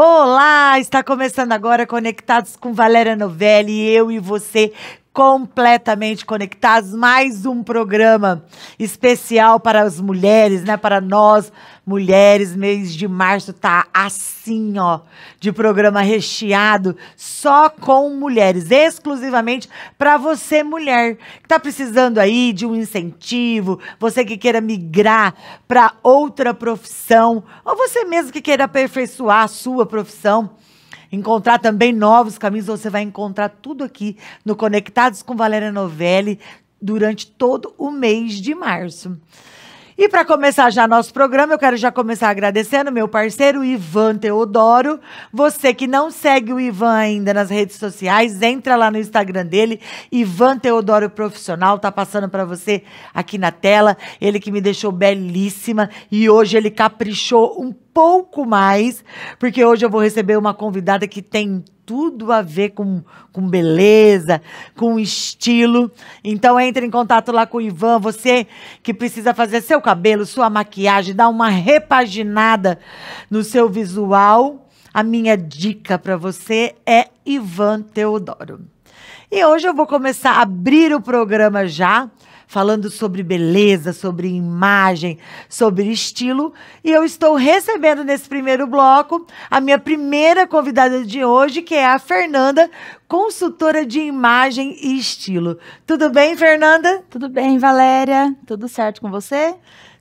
Olá, está começando agora Conectados com Valéria Novelli, eu e você completamente conectados, mais um programa especial para as mulheres, né? Para nós, mulheres, mês de março tá assim, ó, de programa recheado, só com mulheres, exclusivamente para você, mulher, que tá precisando aí de um incentivo, você que queira migrar para outra profissão, ou você mesmo que queira aperfeiçoar a sua profissão, encontrar também novos caminhos, você vai encontrar tudo aqui no Conectados com Valéria Novelli durante todo o mês de março. E para começar já nosso programa, eu quero já começar agradecendo meu parceiro Ivan Teodoro. Você que não segue o Ivan ainda nas redes sociais, entra lá no Instagram dele, Ivan Teodoro Profissional, tá passando para você aqui na tela. Ele que me deixou belíssima e hoje ele caprichou um pouco mais, porque hoje eu vou receber uma convidada que tem tudo a ver com beleza, com estilo. Então, entre em contato lá com o Ivan. Você que precisa fazer seu cabelo, sua maquiagem, dar uma repaginada no seu visual. A minha dica para você é Ivan Teodoro. E hoje eu vou começar a abrir o programa já, falando sobre beleza, sobre imagem, sobre estilo. E eu estou recebendo nesse primeiro bloco a minha primeira convidada de hoje, que é a Fernanda, consultora de imagem e estilo. Tudo bem, Fernanda? Tudo bem, Valéria? Tudo certo com você?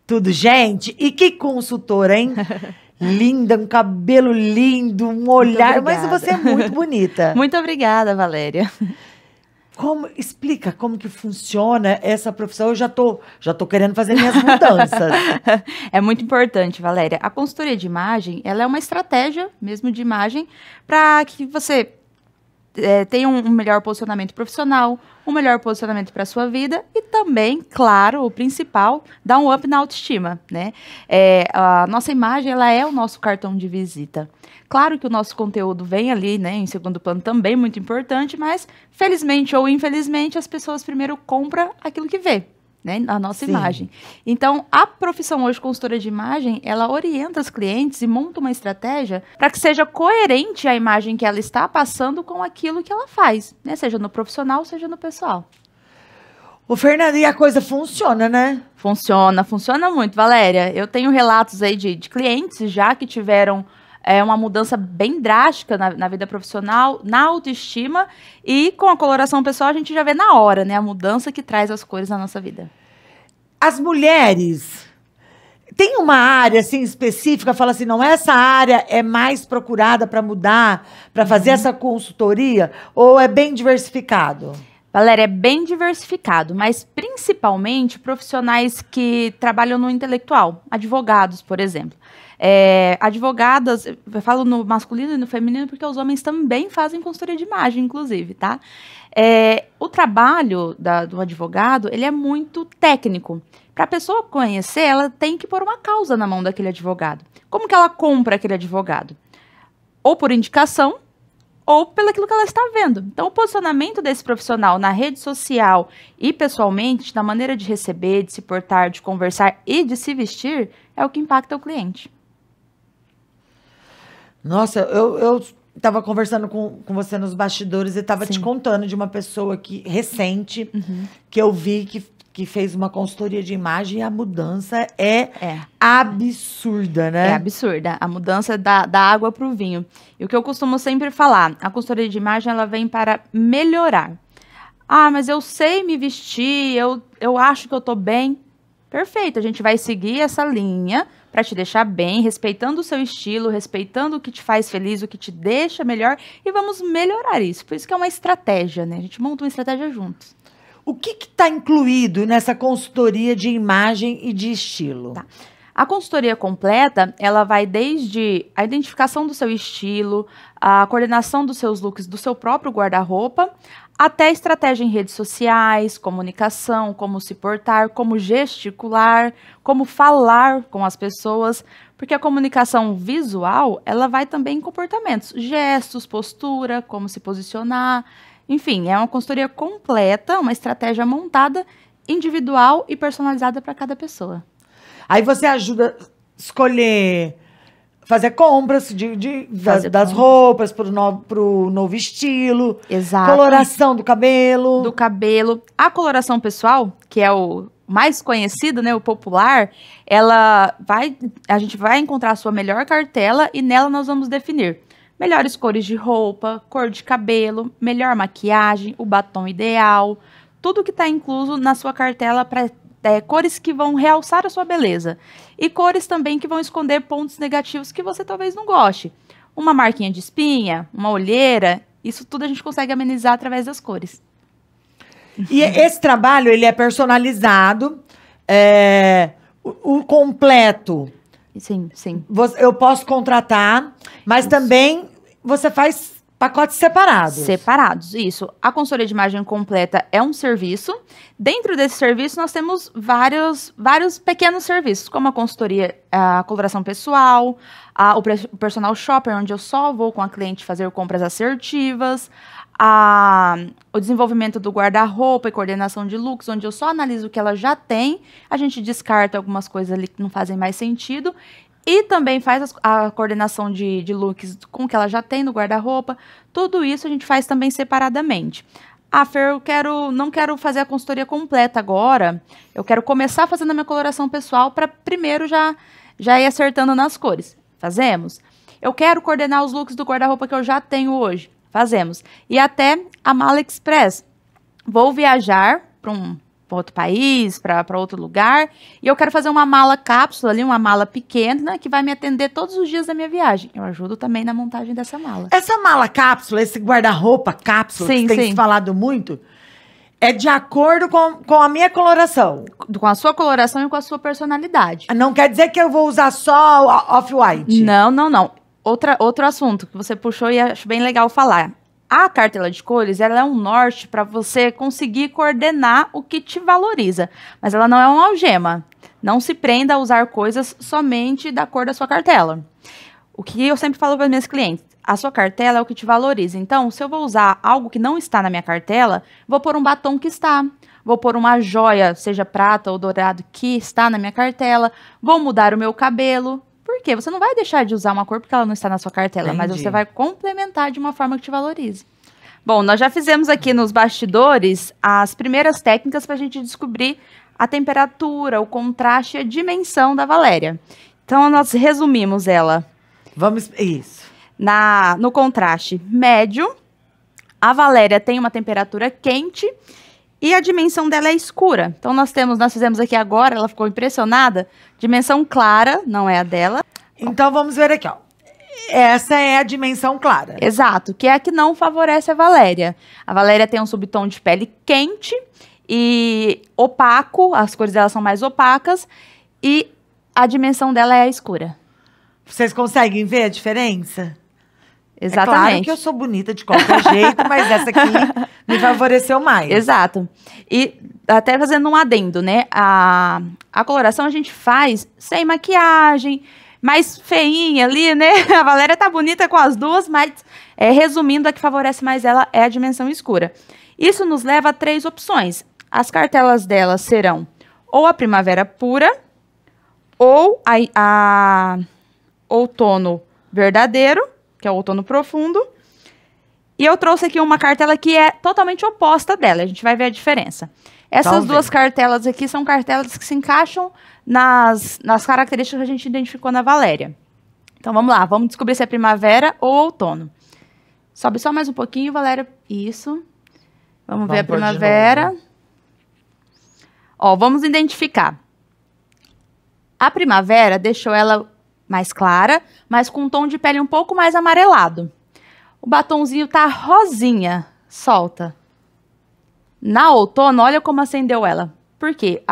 Tudo, gente. E que consultora, hein? Linda, um cabelo lindo, um olhar. Mas você é muito bonita. Muito obrigada, Valéria. Explica como que funciona essa profissão. Eu já tô querendo fazer minhas mudanças. É muito importante, Valéria. A consultoria de imagem, ela é uma estratégia mesmo de imagem para que você tenha um melhor posicionamento profissional, um melhor posicionamento para a sua vida e também, claro, o principal, dar um up na autoestima, né? A nossa imagem, ela é o nosso cartão de visita. Claro que o nosso conteúdo vem ali, né, em segundo plano, também muito importante, mas felizmente ou infelizmente as pessoas primeiro compram aquilo que vê, né, a nossa imagem. Então, a profissão hoje consultora de imagem, ela orienta os clientes e monta uma estratégia para que seja coerente a imagem que ela está passando com aquilo que ela faz, né, seja no profissional, seja no pessoal. Ô, Fernanda, e a coisa funciona, né? Funciona muito, Valéria. Eu tenho relatos aí de clientes já que tiveram uma mudança bem drástica na vida profissional, na autoestima, e com a coloração pessoal a gente já vê na hora, né? A mudança que traz as cores na nossa vida. As mulheres, tem uma área assim específica, fala assim, não, essa área é mais procurada para mudar, para fazer essa consultoria, ou é bem diversificado? Valéria, é bem diversificado, mas principalmente profissionais que trabalham no intelectual, advogados, por exemplo. Advogadas, eu falo no masculino e no feminino porque os homens também fazem consultoria de imagem, inclusive, tá? O trabalho do advogado, ele é muito técnico. Para a pessoa conhecer, ela tem que pôr uma causa na mão daquele advogado. Como que ela compra aquele advogado? Ou por indicação, ou pelo aquilo que ela está vendo. Então, o posicionamento desse profissional na rede social e pessoalmente, na maneira de receber, de se portar, de conversar e de se vestir, é o que impacta o cliente. Nossa, eu estava conversando com você nos bastidores e estava te contando de uma pessoa recente que eu vi que fez uma consultoria de imagem e a mudança é absurda, né? É absurda. A mudança da água para o vinho. E o que eu costumo sempre falar, a consultoria de imagem, ela vem para melhorar. Ah, mas eu sei me vestir, eu acho que eu estou bem. Perfeito, a gente vai seguir essa linha para te deixar bem, respeitando o seu estilo, respeitando o que te faz feliz, o que te deixa melhor, e vamos melhorar isso. Por isso que é uma estratégia, né? A gente monta uma estratégia juntos. O que está incluído nessa consultoria de imagem e de estilo? Tá. A consultoria completa, ela vai desde a identificação do seu estilo, a coordenação dos seus looks, do seu próprio guarda-roupa, até estratégia em redes sociais, comunicação, como se portar, como gesticular, como falar com as pessoas, porque a comunicação visual, ela vai também em comportamentos, gestos, postura, como se posicionar, enfim, é uma consultoria completa, uma estratégia montada, individual e personalizada para cada pessoa. Aí você ajuda a escolher fazer compras das roupas pro novo estilo. Exato. Coloração do cabelo. Do cabelo. A coloração pessoal, que é o mais conhecido, né, o popular, a gente vai encontrar a sua melhor cartela e nela nós vamos definir melhores cores de roupa, cor de cabelo, melhor maquiagem, o batom ideal, tudo que está incluso na sua cartela para cores que vão realçar a sua beleza e cores também que vão esconder pontos negativos que você talvez não goste. Uma marquinha de espinha, uma olheira, isso tudo a gente consegue amenizar através das cores. E esse trabalho, ele é personalizado, o completo. Sim, sim. Eu posso contratar, mas Isso. também você faz pacotes separados. Separados, isso. A consultoria de imagem completa é um serviço. Dentro desse serviço, nós temos vários pequenos serviços, como a consultoria, a coloração pessoal, o personal shopper, onde eu só vou com a cliente fazer compras assertivas, o desenvolvimento do guarda-roupa e coordenação de looks, onde eu só analiso o que ela já tem, a gente descarta algumas coisas ali que não fazem mais sentido, e também faz a coordenação de looks com o que ela já tem no guarda-roupa. Tudo isso a gente faz também separadamente. Fer, não quero fazer a consultoria completa agora, eu quero começar fazendo a minha coloração pessoal para primeiro já ir acertando nas cores. Fazemos. Eu quero coordenar os looks do guarda-roupa que eu já tenho hoje. Fazemos. E até a mala express. Vou viajar para outro país, para outro lugar, e eu quero fazer uma mala cápsula ali, uma mala pequena, que vai me atender todos os dias da minha viagem. Eu ajudo também na montagem dessa mala. Essa mala cápsula, esse guarda-roupa cápsula, sim, que tem se falado muito, é de acordo com a minha coloração. Com a sua coloração e com a sua personalidade. Não quer dizer que eu vou usar só off-white. Não. Outro assunto que você puxou e acho bem legal falar. A cartela de cores, ela é um norte para você conseguir coordenar o que te valoriza. Mas ela não é uma algema. Não se prenda a usar coisas somente da cor da sua cartela. O que eu sempre falo para minhas clientes, a sua cartela é o que te valoriza. Então, se eu vou usar algo que não está na minha cartela, vou pôr um batom que está. Vou pôr uma joia, seja prata ou dourado, que está na minha cartela. Vou mudar o meu cabelo. Por quê? Você não vai deixar de usar uma cor porque ela não está na sua cartela, Entendi. mas você vai complementar de uma forma que te valorize. Bom, nós já fizemos aqui nos bastidores as primeiras técnicas para a gente descobrir a temperatura, o contraste e a dimensão da Valéria. Então, nós resumimos ela. Isso. No contraste médio, a Valéria tem uma temperatura quente e a dimensão dela é escura. Então, nós fizemos aqui agora, ela ficou impressionada, dimensão clara, não é a dela. Então, vamos ver aqui, ó. Essa é a dimensão clara. Exato, que é a que não favorece a Valéria. A Valéria tem um subtom de pele quente e opaco, as cores dela são mais opacas, e a dimensão dela é a escura. Vocês conseguem ver a diferença? Exatamente. É claro que eu sou bonita de qualquer jeito, mas essa aqui me favoreceu mais. Exato. E até fazendo um adendo, né? A coloração a gente faz sem maquiagem, mais feinha ali, né? A Valéria tá bonita com as duas, mas resumindo, a que favorece mais ela é a dimensão escura. Isso nos leva a 3 opções. As cartelas dela serão ou a primavera pura, ou a outono verdadeiro, que é o outono profundo. E eu trouxe aqui uma cartela que é totalmente oposta dela. A gente vai ver a diferença. Essas duas cartelas aqui são cartelas que se encaixam nas características que a gente identificou na Valéria. Então, vamos lá. Vamos descobrir se é primavera ou outono. Sobe só mais um pouquinho, Valéria. Isso. Vamos ver a primavera. Ó, vamos identificar. A primavera deixou ela mais clara, mas com um tom de pele um pouco mais amarelado. O batonzinho tá rosinha, solta. Na outono, olha como acendeu ela. Por quê?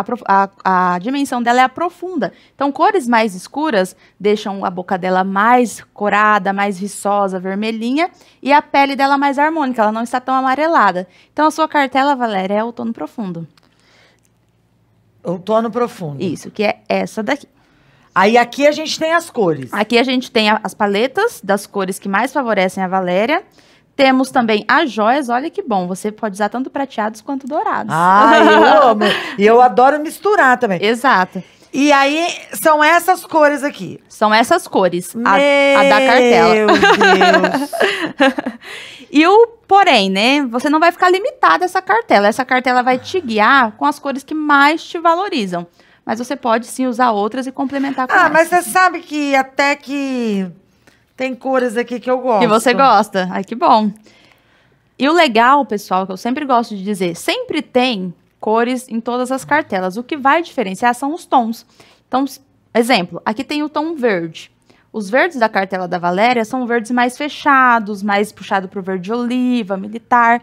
A dimensão dela é a profunda. Então, cores mais escuras deixam a boca dela mais corada, mais viçosa, vermelhinha, e a pele dela mais harmônica, ela não está tão amarelada. Então, a sua cartela, Valéria, é outono profundo. Outono profundo. Isso, que é essa daqui. Aí aqui a gente tem as cores. Aqui a gente tem as paletas das cores que mais favorecem a Valéria. Temos também as joias, olha que bom, você pode usar tanto prateados quanto dourados. Ah, eu amo. E eu adoro misturar também. Exato. E aí, são essas cores aqui. São essas cores, a da cartela. Meu Deus. E o porém, né? Você não vai ficar limitada a essa cartela. Essa cartela vai te guiar com as cores que mais te valorizam. Mas você pode sim usar outras e complementar com essas. Mas você sabe que até que tem cores aqui que eu gosto. Que você gosta. Ai, que bom. E o legal, pessoal, que eu sempre gosto de dizer, sempre tem cores em todas as cartelas. O que vai diferenciar são os tons. Então, exemplo, aqui tem o tom verde. Os verdes da cartela da Valéria são verdes mais fechados, mais puxado para o verde oliva, militar.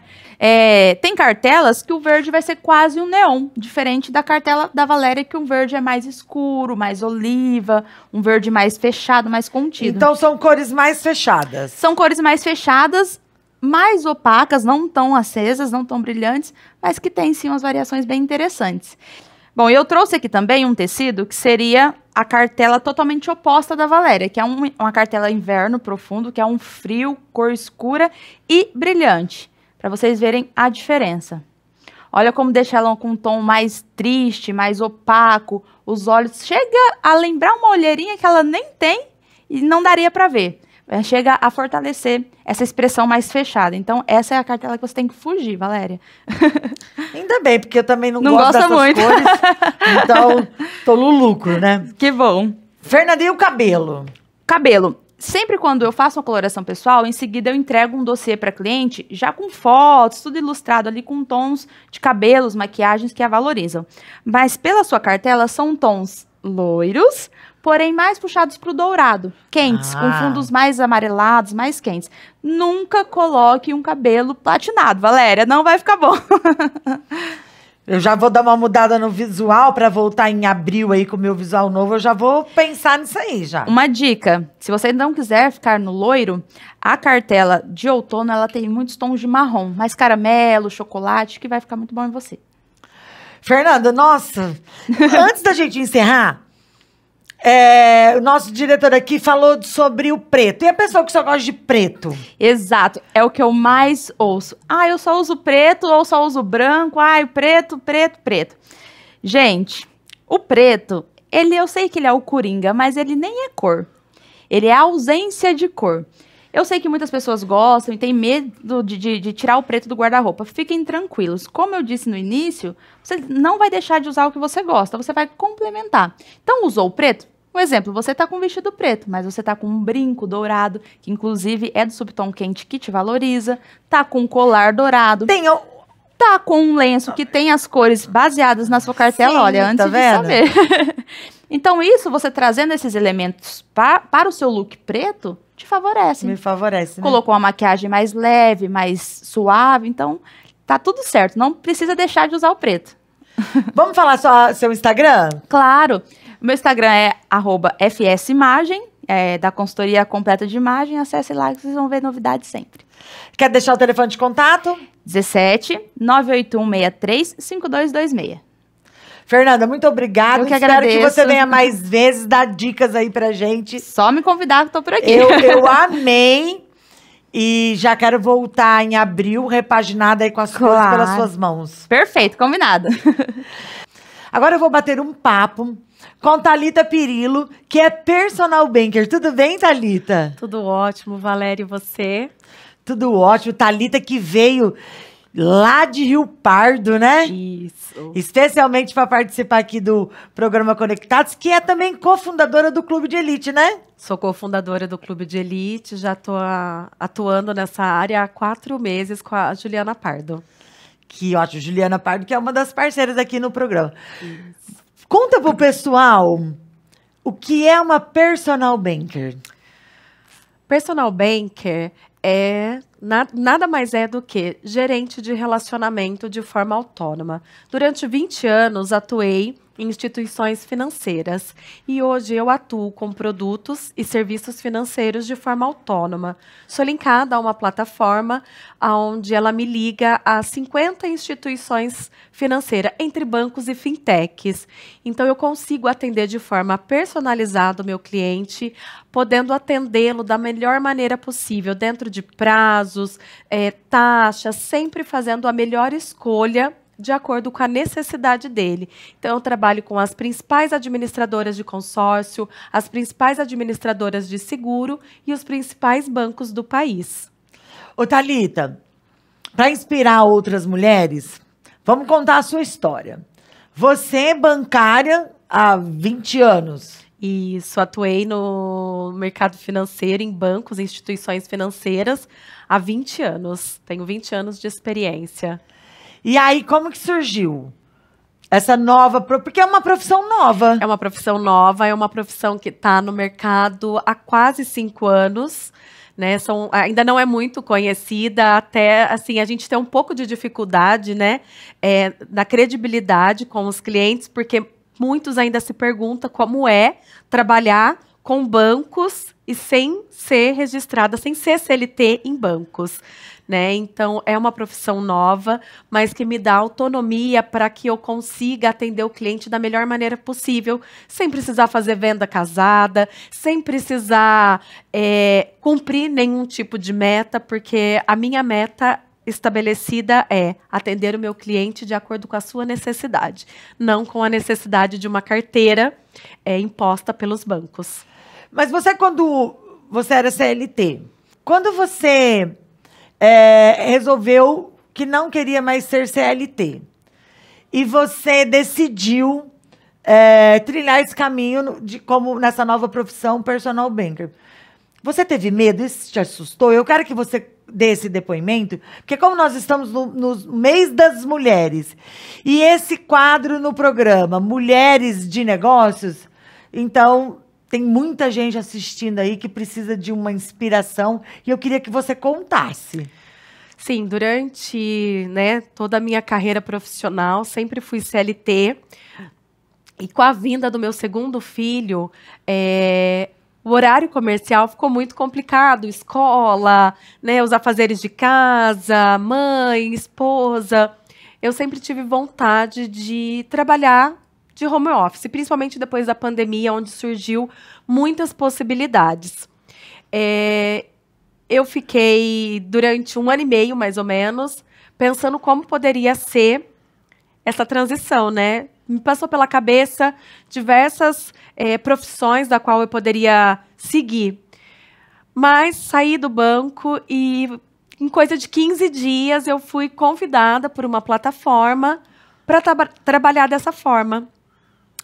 Tem cartelas que o verde vai ser quase um neon, diferente da cartela da Valéria, que o verde é mais escuro, mais oliva, um verde mais fechado, mais contido. Então, são cores mais fechadas. São cores mais fechadas, mais opacas, não tão acesas, não tão brilhantes, mas que tem sim umas variações bem interessantes. Bom, eu trouxe aqui também um tecido que seria a cartela totalmente oposta da Valéria, que é uma cartela inverno profundo, que é um frio, cor escura e brilhante, para vocês verem a diferença. Olha como deixa ela com um tom mais triste, mais opaco, os olhos chega a lembrar uma olheirinha que ela nem tem e não daria para ver. Chega a fortalecer essa expressão mais fechada. Então, essa é a cartela que você tem que fugir, Valéria. Ainda bem, porque eu também não gosto gosto dessas muito. cores. Então, tô no lucro, né? Que bom. Fernanda, e o cabelo? Cabelo. Sempre quando eu faço uma coloração pessoal, em seguida eu entrego um dossiê para cliente, já com fotos, tudo ilustrado ali com tons de cabelos, maquiagens que a valorizam. Mas pela sua cartela, são tons loiros, porém mais puxados para o dourado, quentes, com fundos mais amarelados, mais quentes. Nunca coloque um cabelo platinado, Valéria, não vai ficar bom. Eu já vou dar uma mudada no visual para voltar em abril aí com o meu visual novo. Eu já vou pensar nisso aí já. Uma dica, se você não quiser ficar no loiro, a cartela de outono, ela tem muitos tons de marrom, mais caramelo, chocolate, que vai ficar muito bom em você. Fernanda, nossa, antes da gente encerrar, o nosso diretor aqui falou sobre o preto. E a pessoa que só gosta de preto? Exato, é o que eu mais ouço. Eu só uso preto ou só uso branco. O preto, preto, preto. Gente, o preto, eu sei que ele é o coringa, mas ele nem é cor. Ele é a ausência de cor. Eu sei que muitas pessoas gostam e têm medo de tirar o preto do guarda-roupa. Fiquem tranquilos. Como eu disse no início, você não vai deixar de usar o que você gosta, você vai complementar. Então, usou o preto? Um exemplo, você está com um vestido preto, mas você está com um brinco dourado, que inclusive é do subtom quente que te valoriza, tá com um colar dourado, tá com um lenço que tem as cores baseadas na sua cartela, olha, antes de saber. Então, isso, você trazendo esses elementos para o seu look preto, te favorece. Me favorece, né? Colocou uma maquiagem mais leve, mais suave, então tá tudo certo. Não precisa deixar de usar o preto. Vamos falar só seu Instagram? Claro. Meu Instagram é @fsimagem, da consultoria completa de imagem. Acesse lá que vocês vão ver novidades sempre. Quer deixar o telefone de contato? 17 98163 5226. Fernanda, muito obrigada. Eu que Espero agradeço. que você venha mais vezes dar dicas aí pra gente. Só me convidar que eu tô por aqui. Eu amei. E já quero voltar em abril, repaginada aí com as cores pelas suas mãos. Perfeito, combinado. Agora eu vou bater um papo com Thalita Pirillo, que é personal banker. Tudo bem, Thalita? Tudo ótimo, Valéria, e você? Tudo ótimo. Thalita que veio lá de Rio Pardo, né? Isso. Especialmente para participar aqui do programa Conectados, que é também cofundadora do Clube de Elite, né? Sou cofundadora do Clube de Elite, já estou atuando nessa área há 4 meses com a Juliana Pardo. Que ótimo, Juliana Pardo, que é uma das parceiras aqui no programa. Isso. Conta pro pessoal o que é uma personal banker. Personal banker nada mais é do que gerente de relacionamento de forma autônoma. Durante 20 anos, atuei em instituições financeiras e hoje eu atuo com produtos e serviços financeiros de forma autônoma. Sou linkada a uma plataforma onde ela me liga a 50 instituições financeiras, entre bancos e fintechs. Então, eu consigo atender de forma personalizada o meu cliente, podendo atendê-lo da melhor maneira possível, dentro de prazos, taxas, sempre fazendo a melhor escolha de acordo com a necessidade dele. Então, eu trabalho com as principais administradoras de consórcio, as principais administradoras de seguro e os principais bancos do país. Ô, Thalita, para inspirar outras mulheres, vamos contar a sua história. Você é bancária há 20 anos. Isso, atuei no mercado financeiro, em bancos, instituições financeiras, há 20 anos. Tenho 20 anos de experiência. E aí, como que surgiu essa nova... Porque é uma profissão nova. É uma profissão nova, é uma profissão que está no mercado há quase 5 anos. Né, ainda não é muito conhecida, até assim, a gente tem um pouco de dificuldade, né, na credibilidade com os clientes, porque muitos ainda se perguntam como é trabalhar com bancos e sem ser registrada, sem ser CLT em bancos. Né? Então, é uma profissão nova, mas que me dá autonomia para que eu consiga atender o cliente da melhor maneira possível, sem precisar fazer venda casada, sem precisar cumprir nenhum tipo de meta, porque a minha meta estabelecida é atender o meu cliente de acordo com a sua necessidade, não com a necessidade de uma carteira imposta pelos bancos. Mas você, quando você era CLT, quando você... resolveu que não queria mais ser CLT. E você decidiu trilhar esse caminho como nessa nova profissão, personal banker. Você teve medo? Isso te assustou? Eu quero que você dê esse depoimento, porque como nós estamos no mês das mulheres, e esse quadro no programa, Mulheres de Negócios, então... Tem muita gente assistindo aí que precisa de uma inspiração e eu queria que você contasse. Sim, durante toda a minha carreira profissional, sempre fui CLT. E com a vinda do meu segundo filho, o horário comercial ficou muito complicado. Escola, os afazeres de casa, mãe, esposa. Eu sempre tive vontade de trabalhar de home office, principalmente depois da pandemia, onde surgiu muitas possibilidades. Eu fiquei durante 1 ano e meio, mais ou menos, pensando como poderia ser essa transição, né? Me passou pela cabeça diversas profissões da qual eu poderia seguir. Mas saí do banco e, em coisa de 15 dias, eu fui convidada por uma plataforma para trabalhar dessa forma.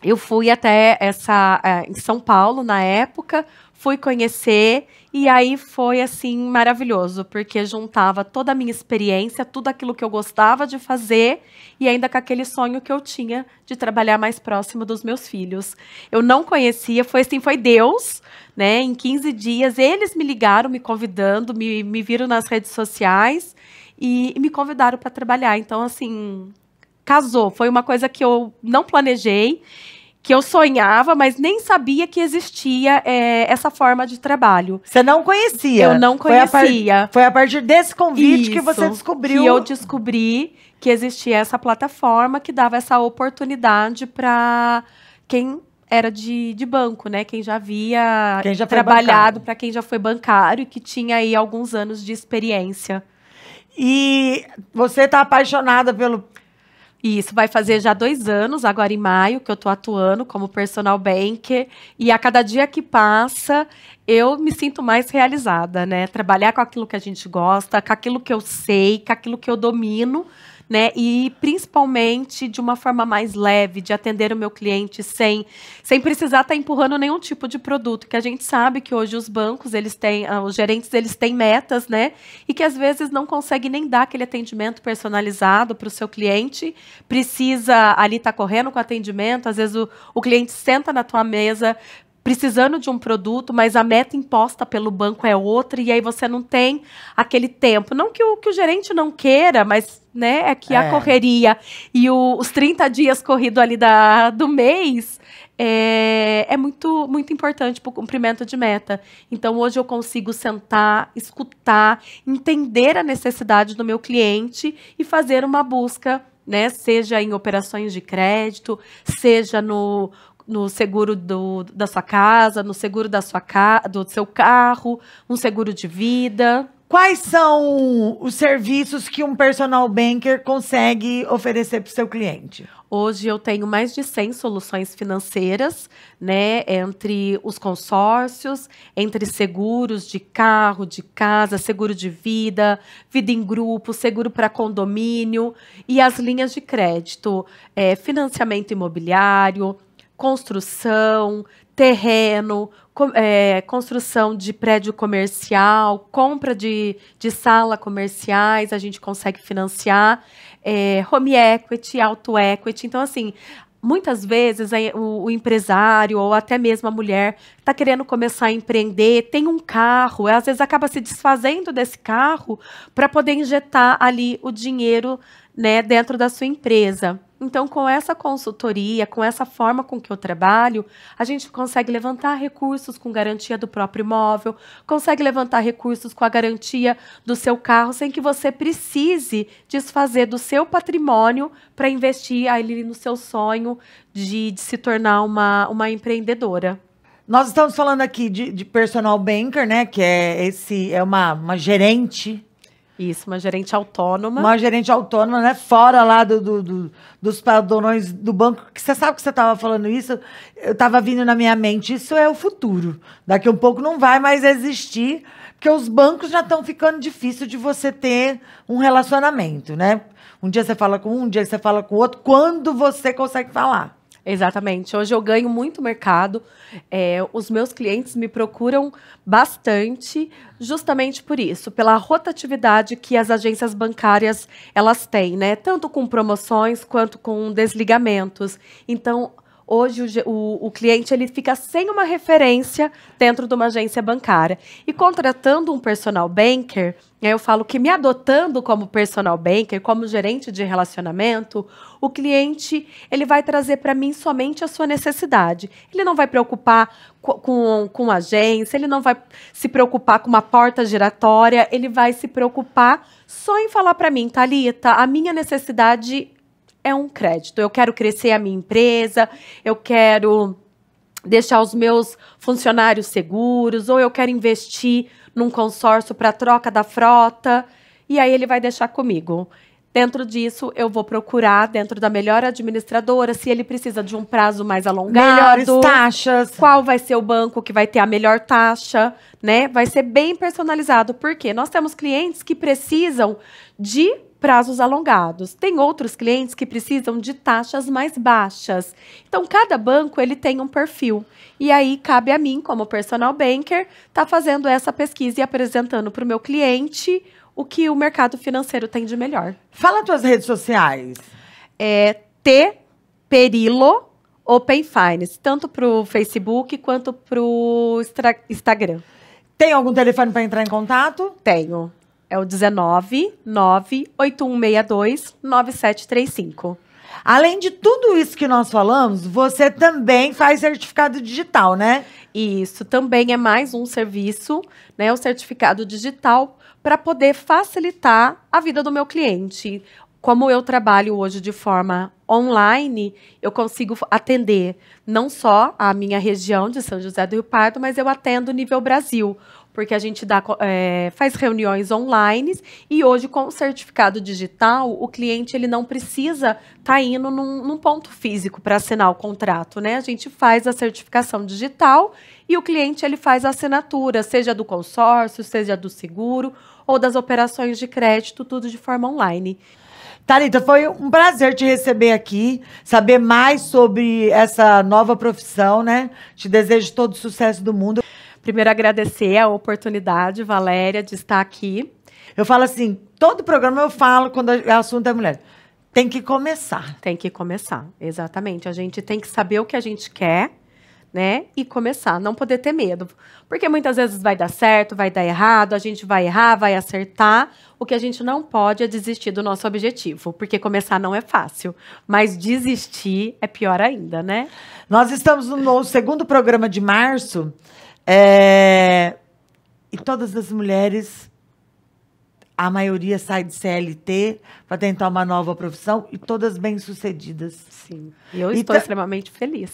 Eu fui até em São Paulo, na época, fui conhecer, e aí foi, assim, maravilhoso, porque juntava toda a minha experiência, tudo aquilo que eu gostava de fazer, e ainda com aquele sonho que eu tinha de trabalhar mais próximo dos meus filhos. Eu não conhecia, foi Deus, né? Em 15 dias, eles me ligaram, me convidando, me viram nas redes sociais, e me convidaram para trabalhar. Então, assim... casou. Foi uma coisa que eu não planejei, que eu sonhava, mas nem sabia que existia essa forma de trabalho. Você não conhecia? Eu não conhecia. Foi a partir desse convite Isso, que você descobriu... que eu descobri que existia essa plataforma que dava essa oportunidade para quem era de banco, né? Quem já havia trabalhado, para quem já foi bancário e que tinha aí alguns anos de experiência. E você está apaixonada pelo... Isso, vai fazer já 2 anos, agora em maio, que eu estou atuando como personal banker. E a cada dia que passa, eu me sinto mais realizada, né? Trabalhar com aquilo que a gente gosta, com aquilo que eu sei, com aquilo que eu domino, né? E principalmente de uma forma mais leve, de atender o meu cliente sem precisar estar empurrando nenhum tipo de produto, que a gente sabe que hoje os bancos, os gerentes, eles têm metas, né? E que às vezes não conseguem nem dar aquele atendimento personalizado para o seu cliente, precisa ali estar correndo com o atendimento, às vezes o cliente senta na tua mesa precisando de um produto, mas a meta imposta pelo banco é outra, e aí você não tem aquele tempo. Não que o gerente não queira, mas é que a correria e os 30 dias corrido ali do mês é muito, muito importante para o cumprimento de meta. Então, hoje eu consigo sentar, escutar, entender a necessidade do meu cliente e fazer uma busca, né, seja em operações de crédito, seja no seguro da sua casa, no seguro do seu carro, um seguro de vida. Quais são os serviços que um personal banker consegue oferecer para o seu cliente? Hoje eu tenho mais de 100 soluções financeiras, né, entre os consórcios, entre seguros de carro, de casa, seguro de vida, vida em grupo, seguro para condomínio e as linhas de crédito, financiamento imobiliário, construção, terreno, construção de prédio comercial, compra de sala comerciais, a gente consegue financiar, home equity, auto equity. Então, assim, muitas vezes o empresário ou até mesmo a mulher está querendo começar a empreender, tem um carro, às vezes acaba se desfazendo desse carro para poder injetar ali o dinheiro, né, dentro da sua empresa. Então, com essa consultoria, com essa forma com que eu trabalho, a gente consegue levantar recursos com garantia do próprio imóvel, consegue levantar recursos com a garantia do seu carro, sem que você precise desfazer do seu patrimônio para investir ali no seu sonho de se tornar uma empreendedora. Nós estamos falando aqui de personal banker, né? Que é uma gerente. Isso, uma gerente autônoma. Uma gerente autônoma, né? Fora lá dos padrões do banco. Que você sabe que você estava falando isso, eu estava vindo na minha mente, isso é o futuro. Daqui a um pouco não vai mais existir, porque os bancos já estão ficando difícil de você ter um relacionamento, né? Um dia você fala com um dia você fala com o outro, quando você consegue falar. Exatamente. Hoje eu ganho muito mercado. Os meus clientes me procuram bastante justamente por isso, pela rotatividade que as agências bancárias elas têm, né? Tanto com promoções quanto com desligamentos. Então, hoje o cliente ele fica sem uma referência dentro de uma agência bancária. E contratando um personal banker, eu falo que me adotando como personal banker, como gerente de relacionamento, o cliente ele vai trazer para mim somente a sua necessidade. Ele não vai preocupar com a agência, ele não vai se preocupar com uma porta giratória, ele vai se preocupar só em falar para mim, Thalita, a minha necessidade é um crédito. Eu quero crescer a minha empresa, eu quero deixar os meus funcionários seguros, ou eu quero investir num consórcio para troca da frota, e aí ele vai deixar comigo. Dentro disso, eu vou procurar, dentro da melhor administradora, se ele precisa de um prazo mais alongado. Melhores taxas. Qual vai ser o banco que vai ter a melhor taxa, né? Vai ser bem personalizado, porque nós temos clientes que precisam de prazos alongados. Tem outros clientes que precisam de taxas mais baixas. Então, cada banco ele tem um perfil. E aí, cabe a mim, como personal banker, estar fazendo essa pesquisa e apresentando para o meu cliente o que o mercado financeiro tem de melhor. Fala tuas redes sociais. T Perillo Open Finance, tanto para o Facebook quanto para o Instagram. Tem algum telefone para entrar em contato? Tenho. É o 19-98162-9735. Além de tudo isso que nós falamos, você também faz certificado digital, né? Isso também é mais um serviço, né? O certificado digital para poder facilitar a vida do meu cliente. Como eu trabalho hoje de forma online, eu consigo atender não só a minha região de São José do Rio Pardo, mas eu atendo nível Brasil, porque a gente faz reuniões online e hoje, com o certificado digital, o cliente ele não precisa estar indo num ponto físico para assinar o contrato, né? A gente faz a certificação digital e o cliente ele faz a assinatura, seja do consórcio, seja do seguro ou das operações de crédito, tudo de forma online. Thalita, foi um prazer te receber aqui, saber mais sobre essa nova profissão, né? Te desejo todo o sucesso do mundo. Primeiro, agradecer a oportunidade, Valéria, de estar aqui. Eu falo assim, todo programa eu falo quando o assunto é mulher. Tem que começar. Tem que começar, exatamente. A gente tem que saber o que a gente quer, né? E começar, não poder ter medo. Porque muitas vezes vai dar certo, vai dar errado, a gente vai errar, vai acertar. O que a gente não pode é desistir do nosso objetivo, porque começar não é fácil, mas desistir é pior ainda, né? Nós estamos no segundo programa de março, e todas as mulheres, a maioria sai de CLT para tentar uma nova profissão e todas bem-sucedidas. Sim, e eu estou extremamente feliz.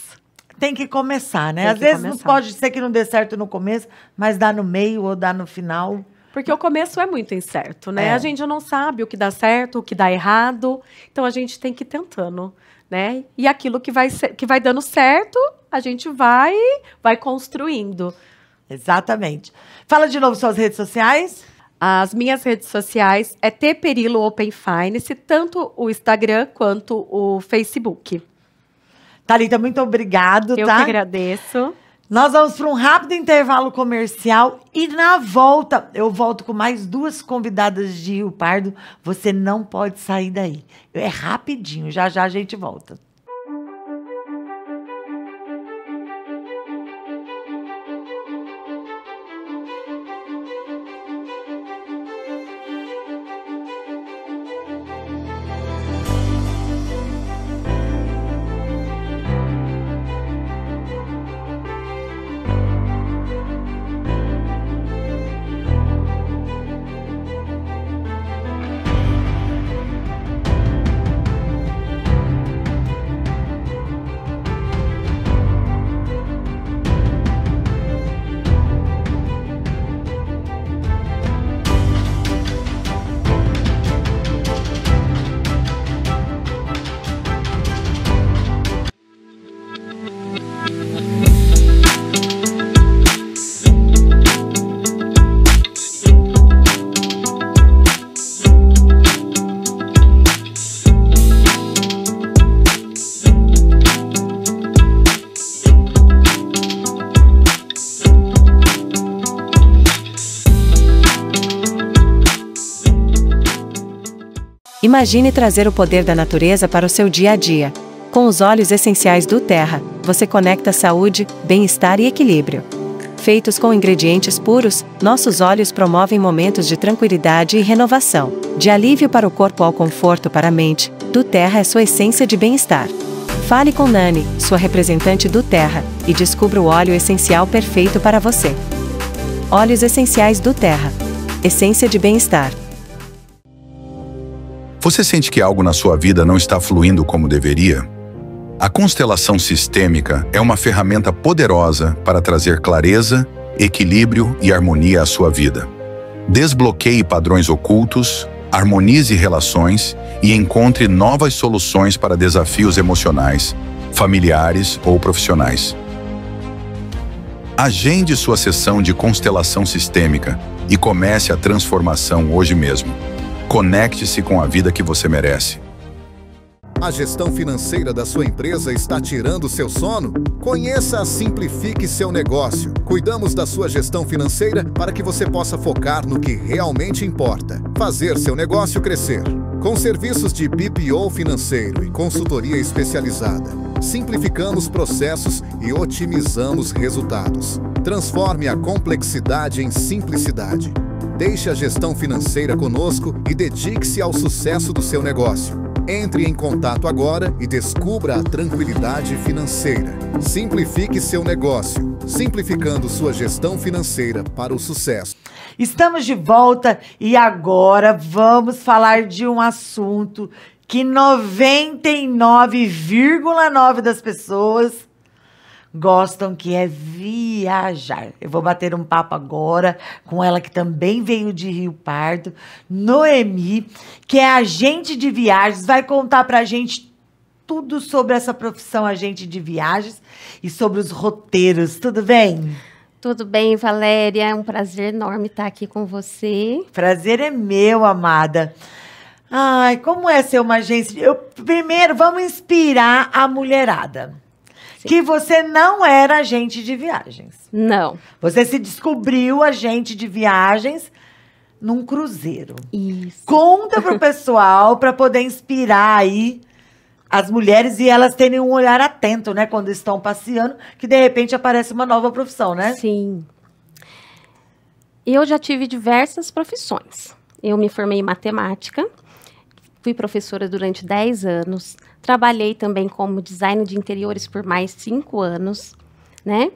Tem que começar, né? Às vezes não pode ser que não dê certo no começo, mas dá no meio ou dá no final. Porque o começo é muito incerto, né? É. A gente não sabe o que dá certo, o que dá errado. Então, a gente tem que ir tentando, né? E aquilo que vai dando certo, a gente vai construindo. Exatamente. Fala de novo suas redes sociais. As minhas redes sociais é Tperilo Open Finance, tanto o Instagram quanto o Facebook. Thalita, muito obrigado, Eu tá? que agradeço. Nós vamos para um rápido intervalo comercial e na volta eu volto com mais 2 convidadas de Rio Pardo. Você não pode sair daí. É rapidinho, já já a gente volta. Imagine trazer o poder da natureza para o seu dia a dia. Com os óleos essenciais do Terra, você conecta saúde, bem-estar e equilíbrio. Feitos com ingredientes puros, nossos óleos promovem momentos de tranquilidade e renovação. De alívio para o corpo ao conforto para a mente, do Terra é sua essência de bem-estar. Fale com Nani, sua representante do Terra, e descubra o óleo essencial perfeito para você. Óleos essenciais do Terra. Essência de bem-estar. Você sente que algo na sua vida não está fluindo como deveria? A constelação sistêmica é uma ferramenta poderosa para trazer clareza, equilíbrio e harmonia à sua vida. Desbloqueie padrões ocultos, harmonize relações e encontre novas soluções para desafios emocionais, familiares ou profissionais. Agende sua sessão de constelação sistêmica e comece a transformação hoje mesmo. Conecte-se com a vida que você merece. A gestão financeira da sua empresa está tirando seu sono? Conheça a Simplifique Seu Negócio. Cuidamos da sua gestão financeira para que você possa focar no que realmente importa: fazer seu negócio crescer. Com serviços de BPO financeiro e consultoria especializada, simplificamos processos e otimizamos resultados. Transforme a complexidade em simplicidade. Deixe a gestão financeira conosco e dedique-se ao sucesso do seu negócio. Entre em contato agora e descubra a tranquilidade financeira. Simplifique seu negócio, simplificando sua gestão financeira para o sucesso. Estamos de volta e agora vamos falar de um assunto que 99,9% das pessoas gostam, que é viajar. Eu vou bater um papo agora com ela, que também veio de Rio Pardo, Noemi, que é agente de viagens, vai contar pra gente tudo sobre essa profissão, agente de viagens, e sobre os roteiros. Tudo bem? Tudo bem, Valéria? É um prazer enorme estar aqui com você. Prazer é meu, amada. Ai, como é ser uma agência? Primeiro, vamos inspirar a mulherada. Que você não era agente de viagens. Não. Você se descobriu agente de viagens num cruzeiro. Isso. Conta pro pessoal para poder inspirar aí as mulheres e elas terem um olhar atento, né? Quando estão passeando, que de repente aparece uma nova profissão, né? Sim. Eu já tive diversas profissões. Eu me formei em matemática, fui professora durante 10 anos, trabalhei também como designer de interiores por mais 5 anos, né?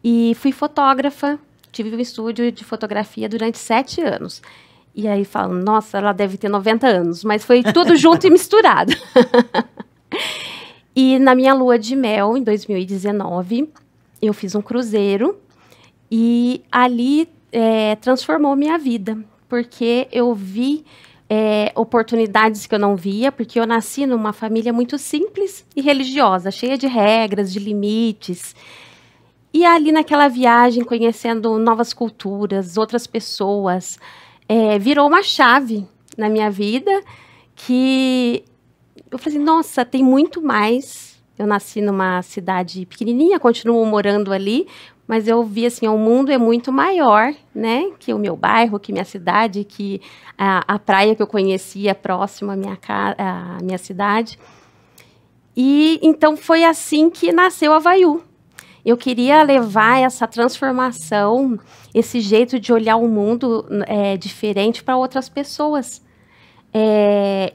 E fui fotógrafa, tive um estúdio de fotografia durante 7 anos. E aí falam, nossa, ela deve ter 90 anos, mas foi tudo junto e misturado. E na minha lua de mel, em 2019, eu fiz um cruzeiro e ali transformou minha vida, porque eu vi oportunidades que eu não via, porque eu nasci numa família muito simples e religiosa, cheia de regras, de limites. E ali naquela viagem, conhecendo novas culturas, outras pessoas, virou uma chave na minha vida que eu falei assim, nossa, tem muito mais. Eu nasci numa cidade pequenininha, continuo morando ali, mas eu vi assim, o mundo é muito maior, né, que o meu bairro, que minha cidade, que a praia que eu conhecia próxima à minha cidade. E então foi assim que nasceu a Havaiu. Eu queria levar essa transformação, esse jeito de olhar o mundo diferente para outras pessoas.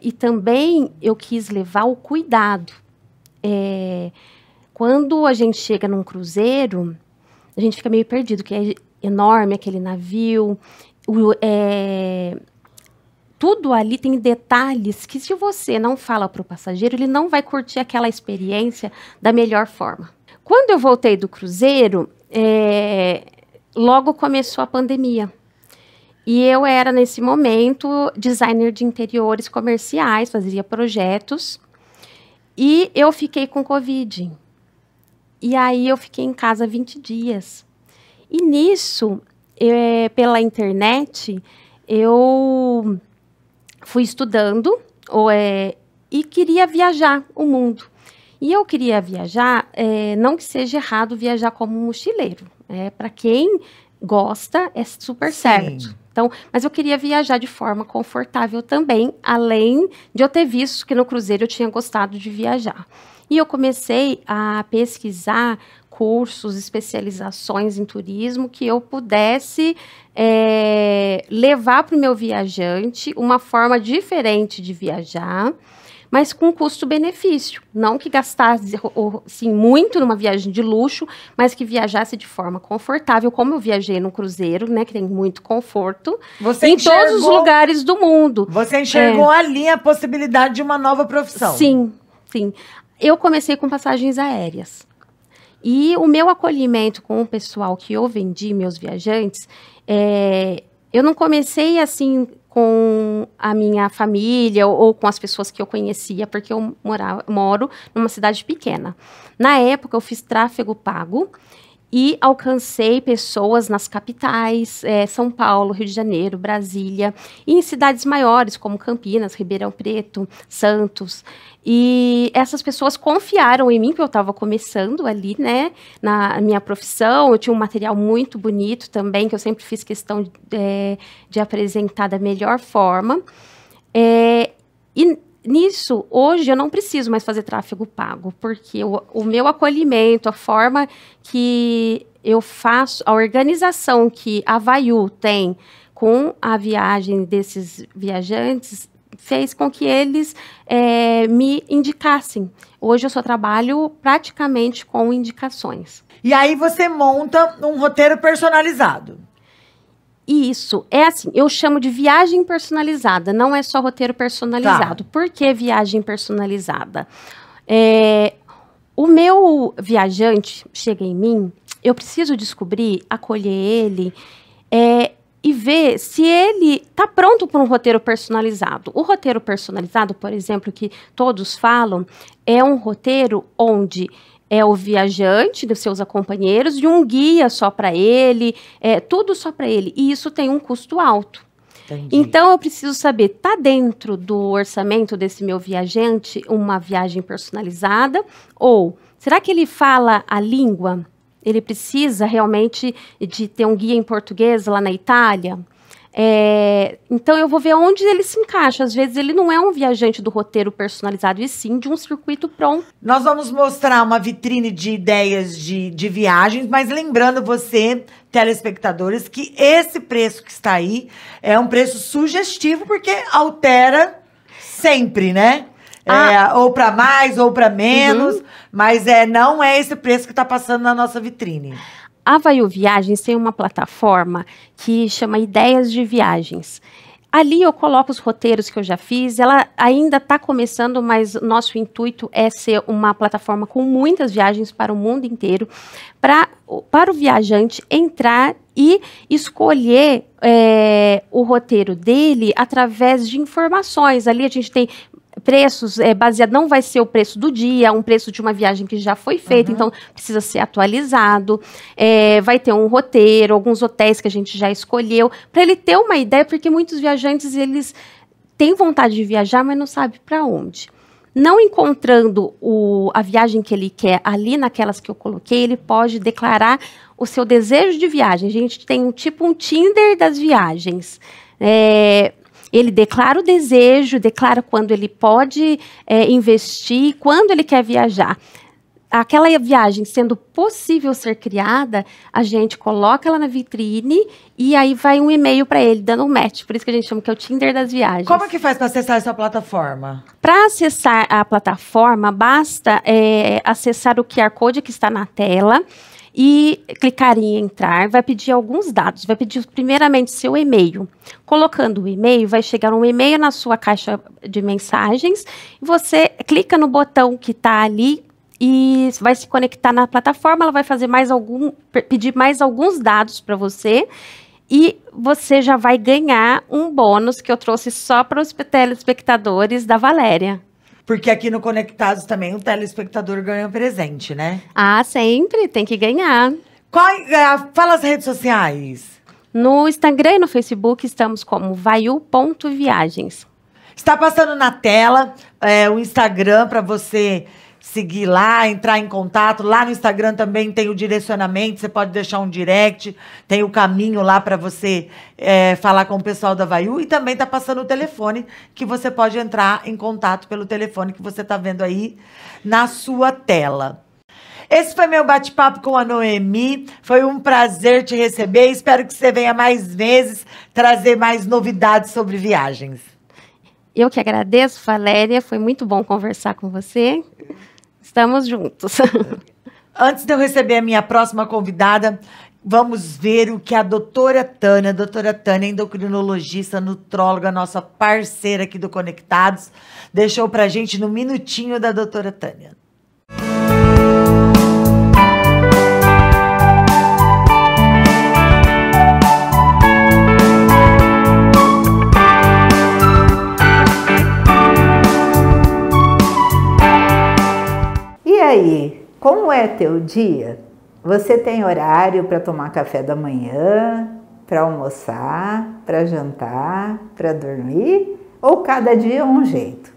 E também eu quis levar o cuidado. Quando a gente chega num cruzeiro, a gente fica meio perdido, que é enorme aquele navio. Tudo ali tem detalhes que, se você não fala para o passageiro, ele não vai curtir aquela experiência da melhor forma. Quando eu voltei do cruzeiro, logo começou a pandemia. E eu era, nesse momento, designer de interiores comerciais, fazia projetos. E eu fiquei com Covid. E aí eu fiquei em casa 20 dias. E nisso, pela internet, eu fui estudando e queria viajar o mundo. E eu queria viajar, não que seja errado viajar como mochileiro. Para quem gosta, é super certo. Então, mas eu queria viajar de forma confortável também, além de eu ter visto que no cruzeiro eu tinha gostado de viajar. E eu comecei a pesquisar cursos, especializações em turismo que eu pudesse levar para o meu viajante uma forma diferente de viajar, mas com custo-benefício. Não que gastasse assim, muito numa viagem de luxo, mas que viajasse de forma confortável, como eu viajei no cruzeiro, né, que tem muito conforto, em todos os lugares do mundo. Você enxergou ali a possibilidade de uma nova profissão. Sim, sim. Eu comecei com passagens aéreas. E o meu acolhimento com o pessoal que eu vendi, meus viajantes, eu não comecei assim com a minha família ou com as pessoas que eu conhecia, porque eu moro numa cidade pequena. Na época, eu fiz tráfego pago e alcancei pessoas nas capitais, São Paulo, Rio de Janeiro, Brasília, e em cidades maiores, como Campinas, Ribeirão Preto, Santos. E essas pessoas confiaram em mim, porque eu estava começando ali, né, na minha profissão. Eu tinha um material muito bonito também, que eu sempre fiz questão de apresentar da melhor forma. E nisso, hoje, eu não preciso mais fazer tráfego pago, porque o meu acolhimento, a forma que eu faço, a organização que a Havaiu tem com a viagem desses viajantes, fez com que eles me indicassem. Hoje eu só trabalho praticamente com indicações. E aí você monta um roteiro personalizado. Isso, assim, eu chamo de viagem personalizada, não é só roteiro personalizado. Tá. Por que viagem personalizada? O meu viajante chega em mim, eu preciso descobrir, acolher ele, e ver se ele está pronto para um roteiro personalizado. O roteiro personalizado, por exemplo, que todos falam, é um roteiro onde é o viajante dos seus companheiros e um guia só para ele, tudo só para ele. E isso tem um custo alto. Entendi. Então, eu preciso saber, está dentro do orçamento desse meu viajante uma viagem personalizada? Ou será que ele fala a língua? Ele precisa realmente de ter um guia em português lá na Itália? Então, eu vou ver onde ele se encaixa. Às vezes, ele não é um viajante do roteiro personalizado, e sim de um circuito pronto. Nós vamos mostrar uma vitrine de ideias de viagens, mas lembrando você, telespectadores, que esse preço que está aí é um preço sugestivo, porque altera sempre, né? Ou para mais, ou para menos, mas não é esse preço que está passando na nossa vitrine. A Havaiu Viagens tem uma plataforma que chama Ideias de Viagens. Ali eu coloco os roteiros que eu já fiz, ela ainda está começando, mas nosso intuito é ser uma plataforma com muitas viagens para o mundo inteiro, para o viajante entrar e escolher o roteiro dele através de informações. Ali a gente tem preços baseado, não vai ser o preço do dia, um preço de uma viagem que já foi feita, então precisa ser atualizado, vai ter um roteiro, alguns hotéis que a gente já escolheu, para ele ter uma ideia, porque muitos viajantes, eles têm vontade de viajar, mas não sabem para onde. Não encontrando a viagem que ele quer ali naquelas que eu coloquei, ele pode declarar o seu desejo de viagem. A gente tem um Tinder das viagens. Ele declara o desejo, declara quando ele pode investir, quando ele quer viajar. Aquela viagem sendo possível ser criada, a gente coloca ela na vitrine e aí vai um e-mail para ele, dando um match. Por isso que a gente chama que é o Tinder das viagens. Como é que faz para acessar essa plataforma? Para acessar a plataforma, basta acessar o QR Code que está na tela e clicar em entrar, vai pedir alguns dados, vai pedir primeiramente seu e-mail. Colocando o e-mail, vai chegar um e-mail na sua caixa de mensagens, e você clica no botão que está ali e vai se conectar na plataforma, ela vai fazer pedir mais alguns dados para você, e você já vai ganhar um bônus que eu trouxe só para os telespectadores da Valéria. Porque aqui no Conectados também o telespectador ganha um presente, né? Ah, sempre, tem que ganhar. Fala as redes sociais. No Instagram e no Facebook estamos como vaiu.viagens. Está passando na tela o Instagram para você seguir lá, entrar em contato. Lá no Instagram também tem o direcionamento, você pode deixar um direct, tem o caminho lá para você falar com o pessoal da Vaiu, e também está passando o telefone, que você pode entrar em contato pelo telefone que você está vendo aí na sua tela. Esse foi meu bate-papo com a Noemi, foi um prazer te receber, espero que você venha mais vezes trazer mais novidades sobre viagens. Eu que agradeço, Valéria, foi muito bom conversar com você. Estamos juntos. Antes de eu receber a minha próxima convidada, vamos ver o que a doutora Tânia, endocrinologista, nutróloga, nossa parceira aqui do Conectados, deixou pra gente no minutinho da doutora Tânia. E aí, como é teu dia? Você tem horário para tomar café da manhã, para almoçar, para jantar, para dormir? Ou cada dia é um jeito?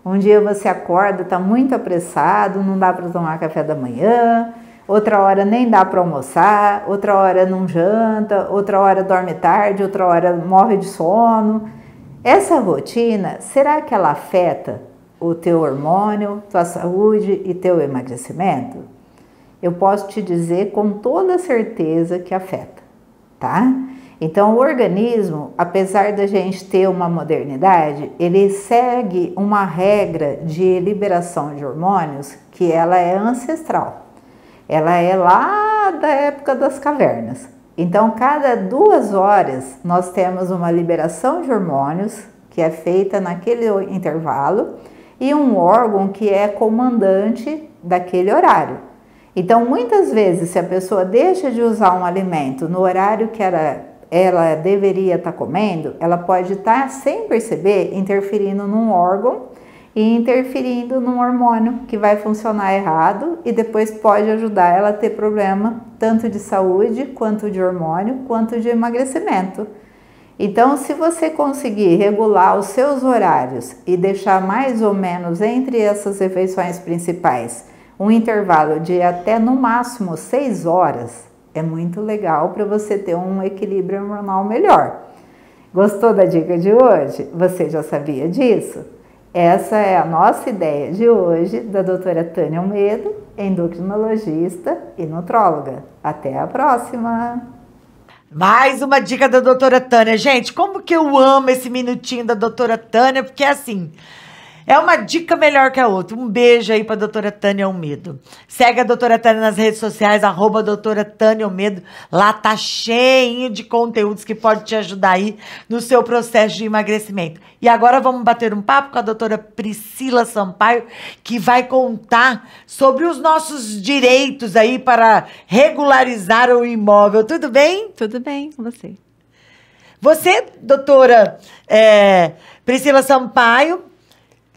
Um dia você acorda, está muito apressado, não dá para tomar café da manhã, outra hora nem dá para almoçar, outra hora não janta, outra hora dorme tarde, outra hora morre de sono. Essa rotina, será que ela afeta o teu hormônio, tua saúde e teu emagrecimento? Eu posso te dizer com toda certeza que afeta, tá? Então, o organismo, apesar da gente ter uma modernidade, ele segue uma regra de liberação de hormônios que ela é ancestral. Ela é lá da época das cavernas. Então, cada 2 horas, nós temos uma liberação de hormônios que é feita naquele intervalo, e um órgão que é comandante daquele horário. Então, muitas vezes, se a pessoa deixa de usar um alimento no horário que ela deveria estar comendo, ela pode estar, sem perceber, interferindo num órgão e interferindo num hormônio que vai funcionar errado e depois pode ajudar ela a ter problema tanto de saúde, quanto de hormônio, quanto de emagrecimento. Então, se você conseguir regular os seus horários e deixar mais ou menos entre essas refeições principais um intervalo de até no máximo 6 horas, é muito legal para você ter um equilíbrio hormonal melhor. Gostou da dica de hoje? Você já sabia disso? Essa é a nossa ideia de hoje da doutora Tânia Almeida, endocrinologista e nutróloga. Até a próxima! Mais uma dica da doutora Tânia. Gente, como que eu amo esse minutinho da doutora Tânia, porque assim, É uma dica melhor que a outra. Um beijo aí pra doutora Tânia Almedo. Segue a doutora Tânia nas redes sociais, @doutora Tânia Almedo. Lá tá cheio de conteúdos que pode te ajudar aí no seu processo de emagrecimento. E agora vamos bater um papo com a doutora Priscila Sampaio, que vai contar sobre os nossos direitos aí para regularizar o imóvel. Tudo bem? Tudo bem com você. Você, doutora Priscila Sampaio,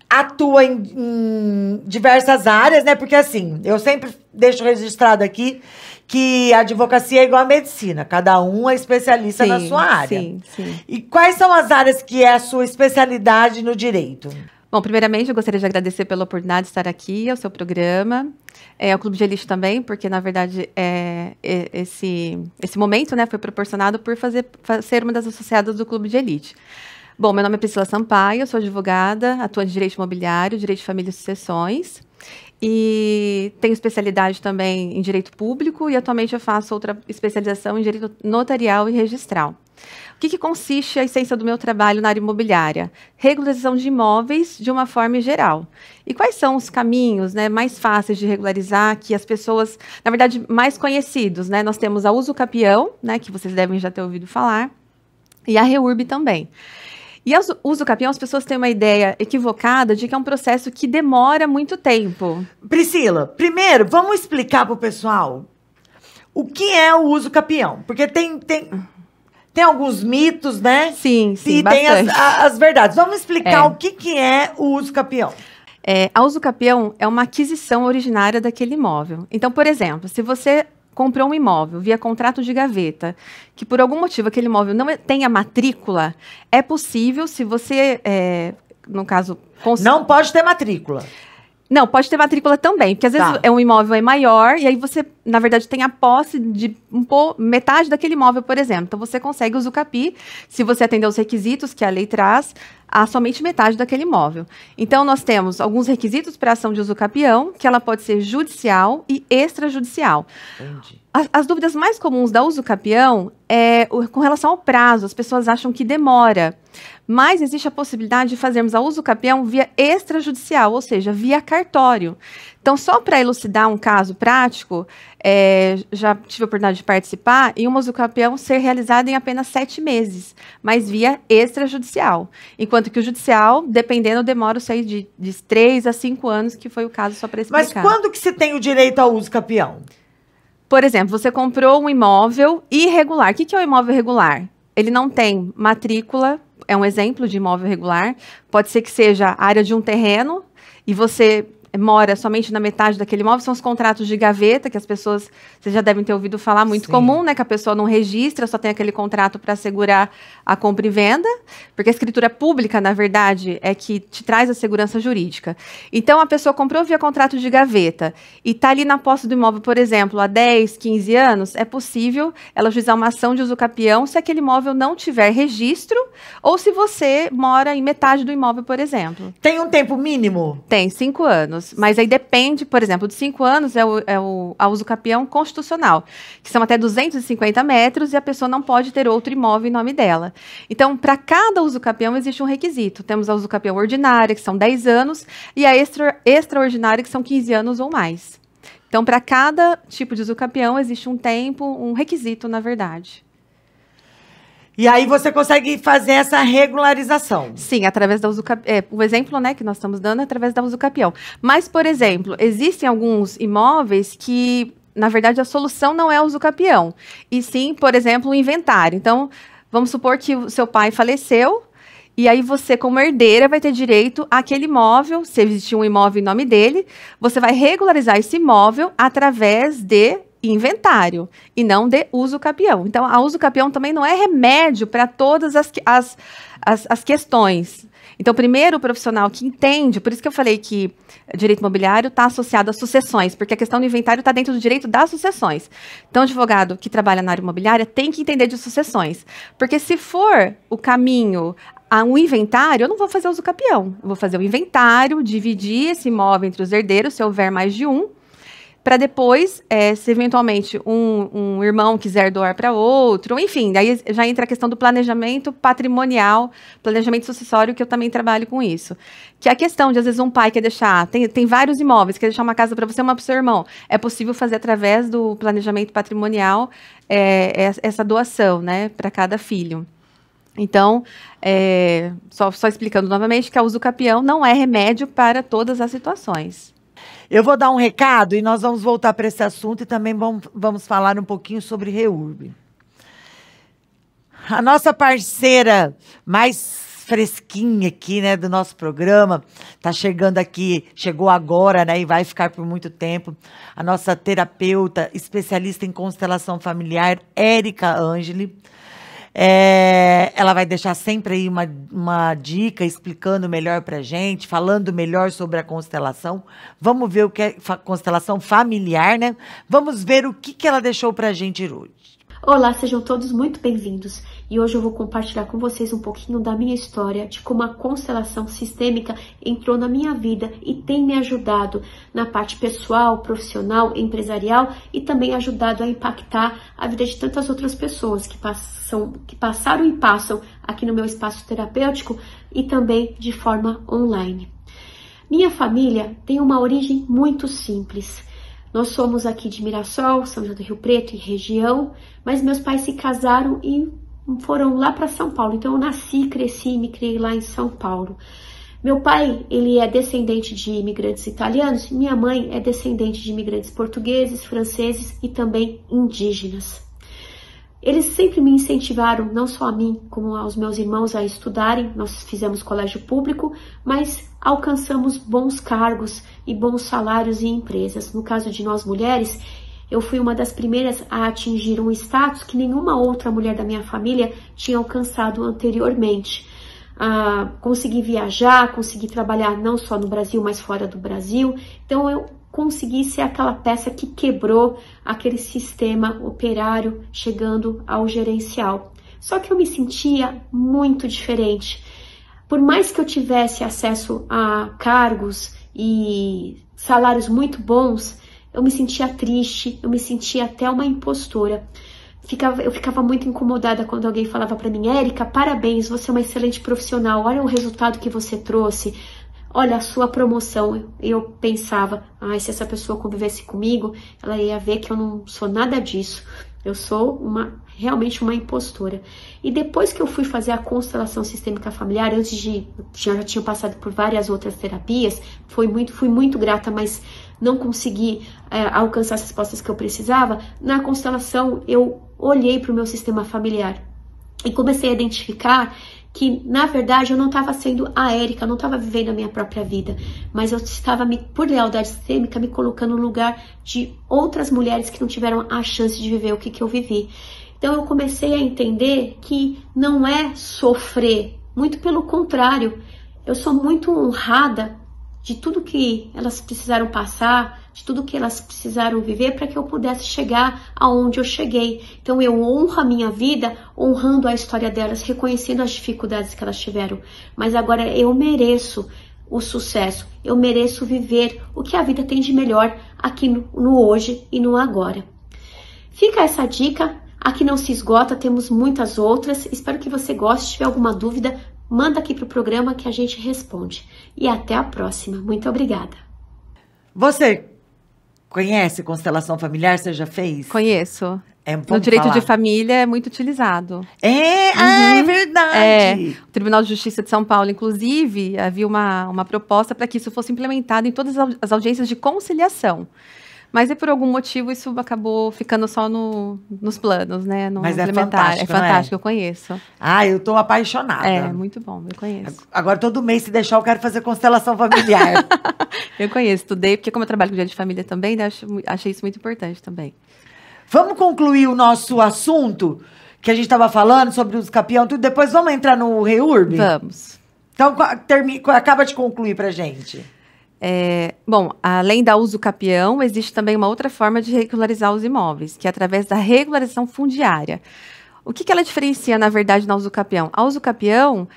atua em diversas áreas, né? Porque assim, eu sempre deixo registrado aqui que a advocacia é igual à medicina. Cada um é especialista na sua área. Sim. E quais são as áreas que é a sua especialidade no direito? Bom, primeiramente, eu gostaria de agradecer pela oportunidade de estar aqui, ao seu programa, ao Clube de Elite também, porque, na verdade, esse momento, né, foi proporcionado por ser uma das associadas do Clube de Elite. Bom, meu nome é Priscila Sampaio, eu sou advogada, atuo em Direito Imobiliário, Direito de Família e Sucessões, e tenho especialidade também em Direito Público, e atualmente eu faço outra especialização em Direito Notarial e Registral. O que consiste a essência do meu trabalho na área imobiliária? Regularização de imóveis de uma forma geral. E quais são os caminhos, né, mais fáceis de regularizar, que as pessoas, na verdade, mais conhecidos, né? Nós temos a Uso Capião, né, que vocês devem já ter ouvido falar, e a REURB também. E a Uso Capião, as pessoas têm uma ideia equivocada de que é um processo que demora muito tempo. Priscila, primeiro, vamos explicar para o pessoal o que é o uso capião. Porque tem alguns mitos, né? Sim, e bastante. tem as verdades. Vamos explicar o que é o uso capião. A Uso Capião é uma aquisição originária daquele imóvel. Então, por exemplo, se você comprou um imóvel via contrato de gaveta, que por algum motivo aquele imóvel não tenha matrícula, é possível, se você, no caso... Não pode ter matrícula. Não, pode ter matrícula também, porque às vezes um imóvel é maior e aí você, na verdade, tem a posse de metade daquele imóvel, por exemplo. Então, você consegue usucapi, se você atender os requisitos que a lei traz, a somente metade daquele imóvel. Então, nós temos alguns requisitos para a ação de usucapião, que ela pode ser judicial e extrajudicial. Entendi. As dúvidas mais comuns da usucapião é com relação ao prazo. As pessoas acham que demora. Mas existe a possibilidade de fazermos a usucapião via extrajudicial, ou seja, via cartório. Então, só para elucidar um caso prático, já tive a oportunidade de participar em uma usucapião ser realizada em apenas 7 meses, mas via extrajudicial. Enquanto que o judicial, dependendo, demora de 3 a 5 anos, que foi o caso só para explicar. Mas quando que se tem o direito ao usucapião? Por exemplo, você comprou um imóvel irregular. O que é o imóvel irregular? Ele não tem matrícula, é um exemplo de imóvel irregular. Pode ser que seja a área de um terreno e você mora somente na metade daquele imóvel. São os contratos de gaveta, que as pessoas, vocês já devem ter ouvido falar, muito comum, né? Que a pessoa não registra, só tem aquele contrato para assegurar a compra e venda, porque a escritura pública, na verdade, é que te traz a segurança jurídica. Então, a pessoa comprou via contrato de gaveta e está ali na posse do imóvel, por exemplo, há 10, 15 anos, é possível ela juizar uma ação de usucapião se aquele imóvel não tiver registro ou se você mora em metade do imóvel, por exemplo. Tem um tempo mínimo? Tem, 5 anos. Mas aí depende, por exemplo, de 5 anos a usucapião constitucional, que são até 250 metros e a pessoa não pode ter outro imóvel em nome dela. Então, para cada usucapião existe um requisito. Temos a usucapião ordinária, que são 10 anos, e a extraordinária, que são 15 anos ou mais. Então, para cada tipo de usucapião existe um tempo, um requisito, na verdade. E aí você consegue fazer essa regularização? Sim, através da usucapião. O exemplo, né, que nós estamos dando é através da usucapião. Mas, por exemplo, existem alguns imóveis que, na verdade, a solução não é o usucapião, e sim, por exemplo, o inventário. Então, vamos supor que o seu pai faleceu, e aí você, como herdeira, vai ter direito àquele imóvel. Se existir um imóvel em nome dele, você vai regularizar esse imóvel através de inventário e não de usucapião. Então, a usucapião também não é remédio para todas as questões. Então, primeiro, o profissional que entende, por isso que eu falei que direito imobiliário está associado às sucessões, porque a questão do inventário está dentro do direito das sucessões. Então, o advogado que trabalha na área imobiliária tem que entender de sucessões, porque se for o caminho a um inventário, eu não vou fazer usucapião, eu vou fazer o inventário, dividir esse imóvel entre os herdeiros, se houver mais de um. para depois, se eventualmente um irmão quiser doar para outro, enfim, daí já entra a questão do planejamento patrimonial, planejamento sucessório, que eu também trabalho com isso. Que é a questão de, às vezes, um pai quer deixar, tem vários imóveis, quer deixar uma casa para você e uma para o seu irmão. É possível fazer através do planejamento patrimonial essa doação, né, para cada filho. Então, só explicando novamente que a usucapião não é remédio para todas as situações. Eu vou dar um recado e nós vamos voltar para esse assunto e também vamos falar um pouquinho sobre REURB. A nossa parceira mais fresquinha aqui, né, do nosso programa, tá chegando aqui, chegou agora, né, e vai ficar por muito tempo, a nossa terapeuta, especialista em constelação familiar, Érica Angeli. Ela vai deixar sempre aí uma dica explicando melhor pra gente, falando melhor sobre a constelação. Vamos ver o que é constelação familiar, né? Vamos ver o que ela deixou pra gente hoje. Olá, sejam todos muito bem-vindos. E hoje eu vou compartilhar com vocês um pouquinho da minha história, de como a constelação sistêmica entrou na minha vida e tem me ajudado na parte pessoal, profissional, empresarial e também ajudado a impactar a vida de tantas outras pessoas que passaram e passam aqui no meu espaço terapêutico e também de forma online. Minha família tem uma origem muito simples. Nós somos aqui de Mirassol, São José do Rio Preto e região, mas meus pais se casaram e foram lá para São Paulo. Então eu nasci, cresci e me criei lá em São Paulo. Meu pai, ele é descendente de imigrantes italianos, e minha mãe é descendente de imigrantes portugueses, franceses e também indígenas. Eles sempre me incentivaram, não só a mim, como aos meus irmãos, a estudarem. Nós fizemos colégio público, mas alcançamos bons cargos e bons salários em empresas. No caso de nós mulheres, eu fui uma das primeiras a atingir um status que nenhuma outra mulher da minha família tinha alcançado anteriormente. Consegui viajar, consegui trabalhar não só no Brasil, mas fora do Brasil. Então eu consegui ser aquela peça que quebrou aquele sistema operário chegando ao gerencial. Só que eu me sentia muito diferente. Por mais que eu tivesse acesso a cargos e salários muito bons, eu me sentia triste, eu me sentia até uma impostora. Eu ficava muito incomodada quando alguém falava para mim: Érica, parabéns, você é uma excelente profissional, olha o resultado que você trouxe. Olha a sua promoção. Eu pensava, se essa pessoa convivesse comigo, ela ia ver que eu não sou nada disso. Eu sou realmente uma impostora. E depois que eu fui fazer a constelação sistêmica familiar, já tinha passado por várias outras terapias, fui muito grata, mas não consegui alcançar as respostas que eu precisava. Na constelação, eu olhei para o meu sistema familiar e comecei a identificar que, na verdade, eu não estava sendo a Érica, eu não estava vivendo a minha própria vida, mas eu estava, por lealdade sistêmica, me colocando no lugar de outras mulheres que não tiveram a chance de viver o que eu vivi. Então, eu comecei a entender que não é sofrer, muito pelo contrário, eu sou muito honrada de tudo que elas precisaram passar, de tudo que elas precisaram viver para que eu pudesse chegar aonde eu cheguei. Então eu honro a minha vida, honrando a história delas, reconhecendo as dificuldades que elas tiveram. Mas agora eu mereço o sucesso, eu mereço viver o que a vida tem de melhor aqui no hoje e no agora. Fica essa dica, aqui não se esgota, temos muitas outras. Espero que você goste. Se tiver alguma dúvida, manda aqui para o programa que a gente responde. E até a próxima. Muito obrigada. Você conhece constelação familiar? Você já fez? Conheço. No direito de família é muito utilizado. É verdade. O Tribunal de Justiça de São Paulo, inclusive, havia uma proposta para que isso fosse implementado em todas as audiências de conciliação. Mas por algum motivo isso acabou ficando só nos planos, né? No Mas implementar. É fantástico, eu conheço. Eu tô apaixonada. É, muito bom, eu conheço. Agora todo mês, se deixar, eu quero fazer constelação familiar. Eu conheço, estudei, porque como eu trabalho com direito de família também, né, achei isso muito importante também. Vamos concluir o nosso assunto, que a gente estava falando sobre os campeões, tudo. Depois vamos entrar no REURB? Vamos. Então, acaba de concluir pra gente. Bom, além da usucapião, existe também uma outra forma de regularizar os imóveis, que é através da regularização fundiária. O que ela diferencia, na verdade, na usucapião? A usucapião,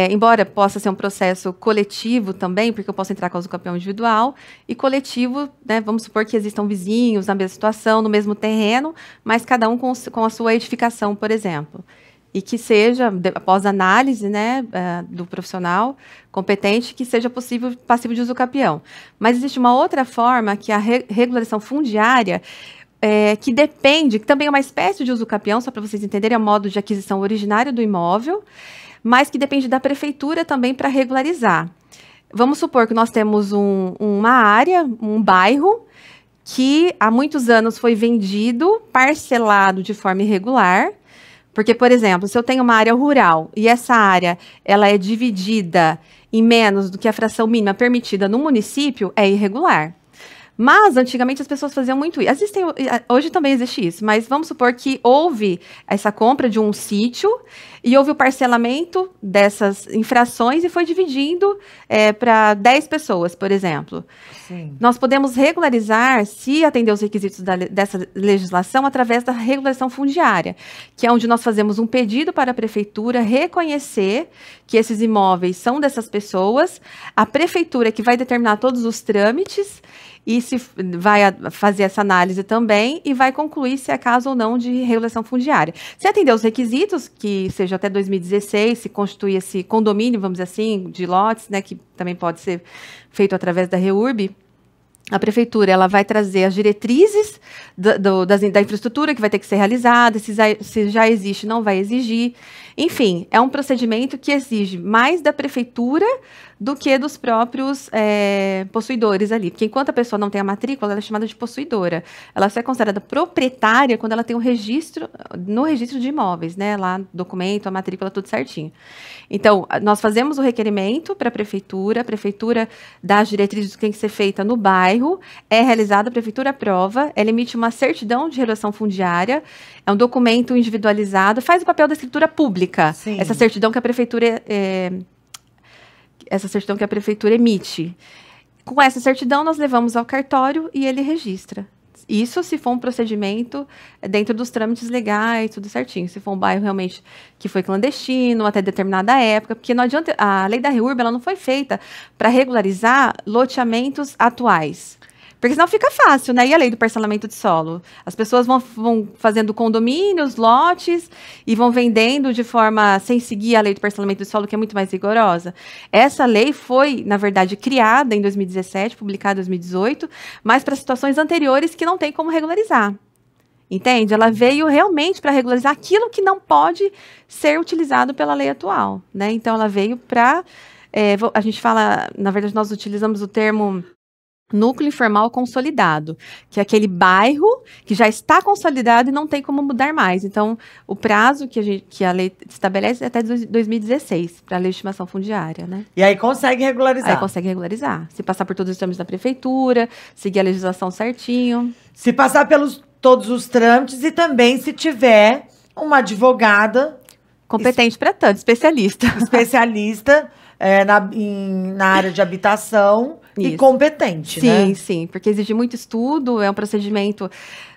embora possa ser um processo coletivo também, porque eu posso entrar com a usucapião individual, e coletivo, né, vamos supor que existam vizinhos na mesma situação, no mesmo terreno, mas cada um com a sua edificação, por exemplo. E que seja, após análise, né, do profissional competente, que seja passivo de usucapião. Mas existe uma outra forma, que é a regularização fundiária, que depende, que também é uma espécie de usucapião, só para vocês entenderem, é o modo de aquisição originário do imóvel, mas que depende da prefeitura também para regularizar. Vamos supor que nós temos uma área, um bairro, que há muitos anos foi vendido, parcelado de forma irregular, porque, por exemplo, se eu tenho uma área rural e essa área ela é dividida em menos do que a fração mínima permitida no município, é irregular. Mas, antigamente, as pessoas faziam muito isso. Hoje também existe isso, mas vamos supor que houve essa compra de um sítio e houve o parcelamento dessas infrações e foi dividindo para 10 pessoas, por exemplo. Sim. Nós podemos regularizar, se atender os requisitos dessa legislação, através da regularização fundiária, que é onde nós fazemos um pedido para a prefeitura reconhecer que esses imóveis são dessas pessoas, a prefeitura que vai determinar todos os trâmites, e se vai fazer essa análise também e vai concluir se é caso ou não de regulação fundiária. Se atender os requisitos, que seja até 2016, se constituir esse condomínio, vamos dizer assim, de lotes, né, que também pode ser feito através da REURB, a prefeitura ela vai trazer as diretrizes da infraestrutura que vai ter que ser realizada, se já existe, não vai exigir. Enfim, é um procedimento que exige mais da prefeitura do que dos próprios possuidores ali. Porque enquanto a pessoa não tem a matrícula, ela é chamada de possuidora. Ela só é considerada proprietária quando ela tem um registro, no registro de imóveis, né? Lá, documento, a matrícula, tudo certinho. Então, nós fazemos o requerimento para a prefeitura dá as diretrizes do que tem que ser feita no bairro, é realizada, a prefeitura aprova, ela emite uma certidão de regulação fundiária, é um documento individualizado, faz o papel da escritura pública. Sim. Essa certidão que a prefeitura emite. Com essa certidão, nós levamos ao cartório e ele registra. Isso se for um procedimento dentro dos trâmites legais, tudo certinho. Se for um bairro realmente que foi clandestino, até determinada época, porque não adianta, a lei da REURB ela não foi feita para regularizar loteamentos atuais. Porque senão fica fácil, né? E a lei do parcelamento de solo? As pessoas vão fazendo condomínios, lotes, e vão vendendo de forma sem seguir a lei do parcelamento de solo, que é muito mais rigorosa. Essa lei foi, na verdade, criada em 2017, publicada em 2018, mas para situações anteriores que não tem como regularizar. Entende? Ela veio realmente para regularizar aquilo que não pode ser utilizado pela lei atual, né? Então, ela veio para... a gente fala, na verdade, nós utilizamos o termo núcleo informal consolidado, que é aquele bairro que já está consolidado e não tem como mudar mais. Então, o prazo que a lei estabelece é até 2016, para a legitimação fundiária, né? E aí consegue regularizar? Aí consegue regularizar. Se passar por todos os trâmites da prefeitura, seguir a legislação certinho. Se passar pelos todos os trâmites e também se tiver uma advogada... competente para tanto, especialista. Especialista na área de habitação... Isso. E competente, sim, né? Sim, sim, porque exige muito estudo, é um procedimento,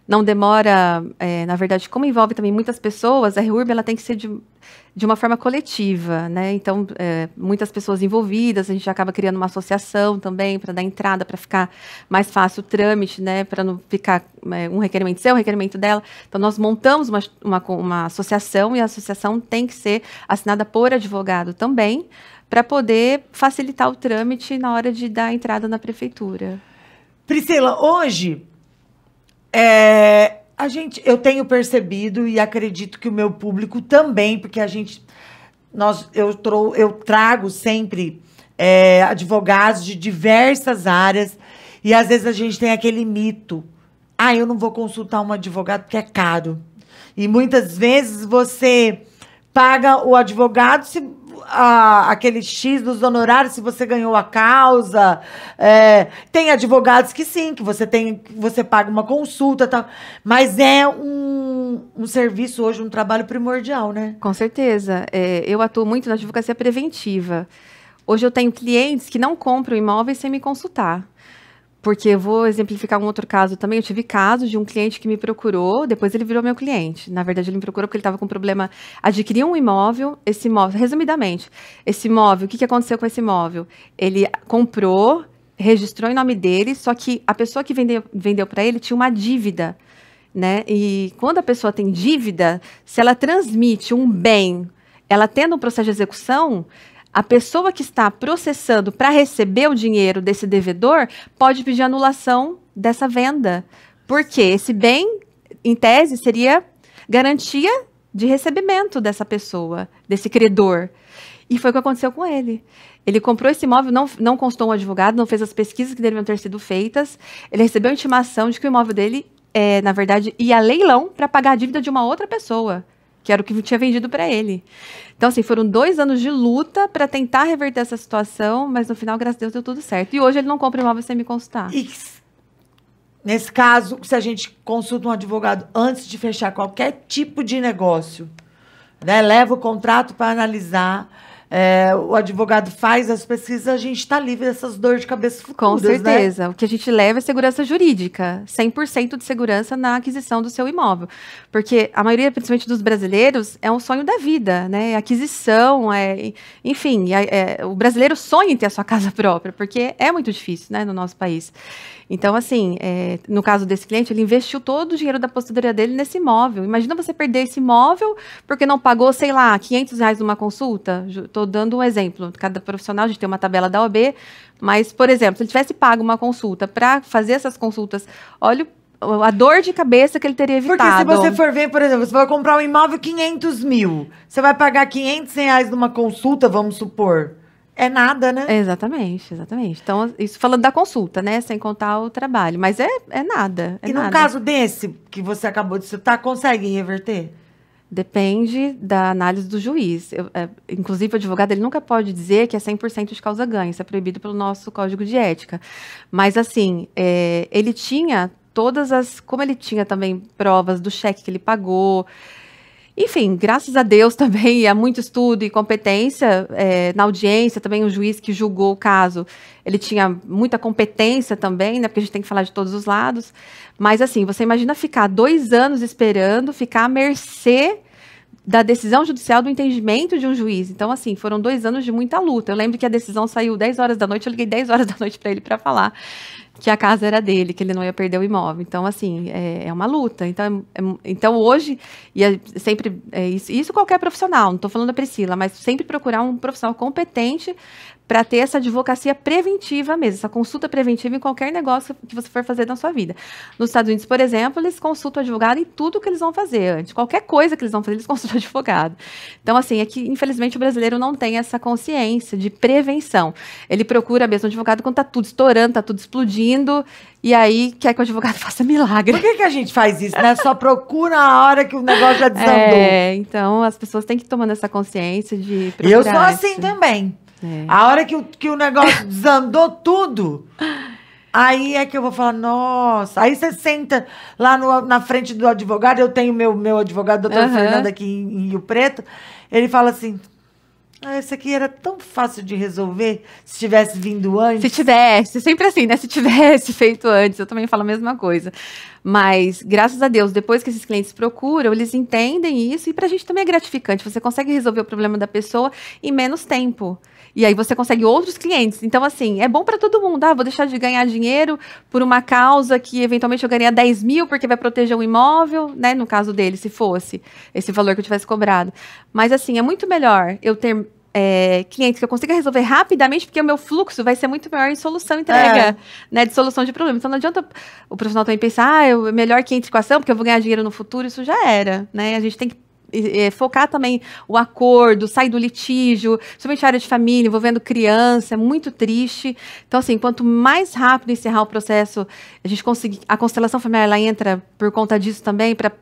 não demora, na verdade, como envolve também muitas pessoas, a REURB ela tem que ser de uma forma coletiva, né? Então, muitas pessoas envolvidas, a gente acaba criando uma associação também para dar entrada, para ficar mais fácil o trâmite, né? Para não ficar um requerimento seu, um requerimento dela. Então, nós montamos uma associação e a associação tem que ser assinada por advogado também, para poder facilitar o trâmite na hora de dar entrada na prefeitura. Priscila, hoje, eu tenho percebido e acredito que o meu público também, porque eu trago sempre advogados de diversas áreas e às vezes a gente tem aquele mito. Eu não vou consultar um advogado porque é caro. E muitas vezes você paga o advogado aquele X dos honorários, se você ganhou a causa. Tem advogados que sim, que você paga uma consulta, tal, mas é um serviço hoje, um trabalho primordial, né? Com certeza. Eu atuo muito na advocacia preventiva. Hoje eu tenho clientes que não compram imóveis sem me consultar. Porque eu vou exemplificar um outro caso também. Eu tive casos de um cliente que me procurou, depois ele virou meu cliente. Na verdade, ele me procurou porque ele estava com problema. Adquiriu um imóvel, esse imóvel, resumidamente, esse imóvel, o que aconteceu com esse imóvel? Ele comprou, registrou em nome dele, só que a pessoa que vendeu para ele tinha uma dívida, né? E quando a pessoa tem dívida, se ela transmite um bem, ela tendo um processo de execução, a pessoa que está processando para receber o dinheiro desse devedor pode pedir anulação dessa venda. Porque esse bem, em tese, seria garantia de recebimento dessa pessoa, desse credor. E foi o que aconteceu com ele. Ele comprou esse imóvel, não constou um advogado, não fez as pesquisas que deveriam ter sido feitas. Ele recebeu a intimação de que o imóvel dele, na verdade, ia a leilão para pagar a dívida de uma outra pessoa, que era o que tinha vendido para ele. Então, assim, foram 2 anos de luta para tentar reverter essa situação, mas no final, graças a Deus, deu tudo certo. E hoje ele não compra imóvel sem me consultar. E, nesse caso, se a gente consulta um advogado antes de fechar qualquer tipo de negócio, né, leva o contrato para analisar, o advogado faz as pesquisas, a gente está livre dessas dores de cabeça futuras, com certeza. Né? O que a gente leva é segurança jurídica. 100% de segurança na aquisição do seu imóvel. Porque a maioria, principalmente dos brasileiros, é um sonho da vida, né? Aquisição, enfim, o brasileiro sonha em ter a sua casa própria, porque é muito difícil, né, no nosso país. Então, assim, no caso desse cliente, ele investiu todo o dinheiro da aposentadoria dele nesse imóvel. Imagina você perder esse imóvel porque não pagou, sei lá, R$500 numa consulta. Estou dando um exemplo. Cada profissional, a gente tem uma tabela da OAB, mas, por exemplo, se ele tivesse pago uma consulta para fazer essas consultas, olha a dor de cabeça que ele teria evitado. Porque se você for ver, por exemplo, você vai comprar um imóvel 500 mil, você vai pagar R$500 numa consulta, vamos supor. É nada, né? Exatamente, exatamente. Então, isso falando da consulta, né? Sem contar o trabalho. Mas é nada. E num caso desse, que você acabou de citar, consegue reverter? Depende da análise do juiz. Inclusive, o advogado ele nunca pode dizer que é 100% de causa-ganho. Isso é proibido pelo nosso Código de Ética. Mas, assim, ele tinha todas as... Como ele tinha também provas do cheque que ele pagou... Enfim, graças a Deus também, há muito estudo e competência na audiência, também o juiz que julgou o caso, ele tinha muita competência também, né, porque a gente tem que falar de todos os lados, mas assim, você imagina ficar 2 anos esperando, ficar à mercê da decisão judicial, do entendimento de um juiz. Então, assim, foram 2 anos de muita luta. Eu lembro que a decisão saiu 10 horas da noite, eu liguei 10 horas da noite para ele para falar que a casa era dele, que ele não ia perder o imóvel. Então, assim, é uma luta. Então hoje, sempre, isso qualquer profissional, não estou falando da Priscila, mas sempre procurar um profissional competente para ter essa advocacia preventiva mesmo, essa consulta preventiva em qualquer negócio que você for fazer na sua vida. Nos Estados Unidos, por exemplo, eles consultam o advogado em tudo que eles vão fazer antes. Qualquer coisa que eles vão fazer, eles consultam o advogado. Então, assim, é que, infelizmente, o brasileiro não tem essa consciência de prevenção. Ele procura mesmo o advogado quando está tudo estourando, está tudo explodindo, e aí quer que o advogado faça milagre. Por que a gente faz isso, né? Só procura a hora que o negócio já desandou. Então as pessoas têm que ir tomando essa consciência de procurar. Eu sou assim também. A hora que o negócio desandou tudo, aí é que eu vou falar, nossa. Aí você senta lá na frente do advogado, eu tenho meu advogado, doutor Fernando, aqui em Rio Preto, ele fala assim... esse aqui era tão fácil de resolver se tivesse vindo antes. Se tivesse, sempre assim, né? Se tivesse feito antes, eu também falo a mesma coisa. Mas, graças a Deus, depois que esses clientes procuram, eles entendem isso e pra gente também é gratificante. Você consegue resolver o problema da pessoa em menos tempo. E aí você consegue outros clientes. Então, assim, é bom para todo mundo. Vou deixar de ganhar dinheiro por uma causa que, eventualmente, eu ganharia 10 mil porque vai proteger um imóvel, né? No caso dele, se fosse esse valor que eu tivesse cobrado. Mas, assim, é muito melhor eu ter clientes que eu consiga resolver rapidamente, porque o meu fluxo vai ser muito maior em solução e entrega, né? De solução de problema. Então, não adianta o profissional também pensar, é melhor que entre com a ação, porque eu vou ganhar dinheiro no futuro. Isso já era, né? A gente tem que focar também o acordo, sair do litígio, principalmente a área de família, envolvendo criança, é muito triste. Então, assim, quanto mais rápido encerrar o processo, a gente conseguir... A constelação familiar, ela entra por conta disso também, para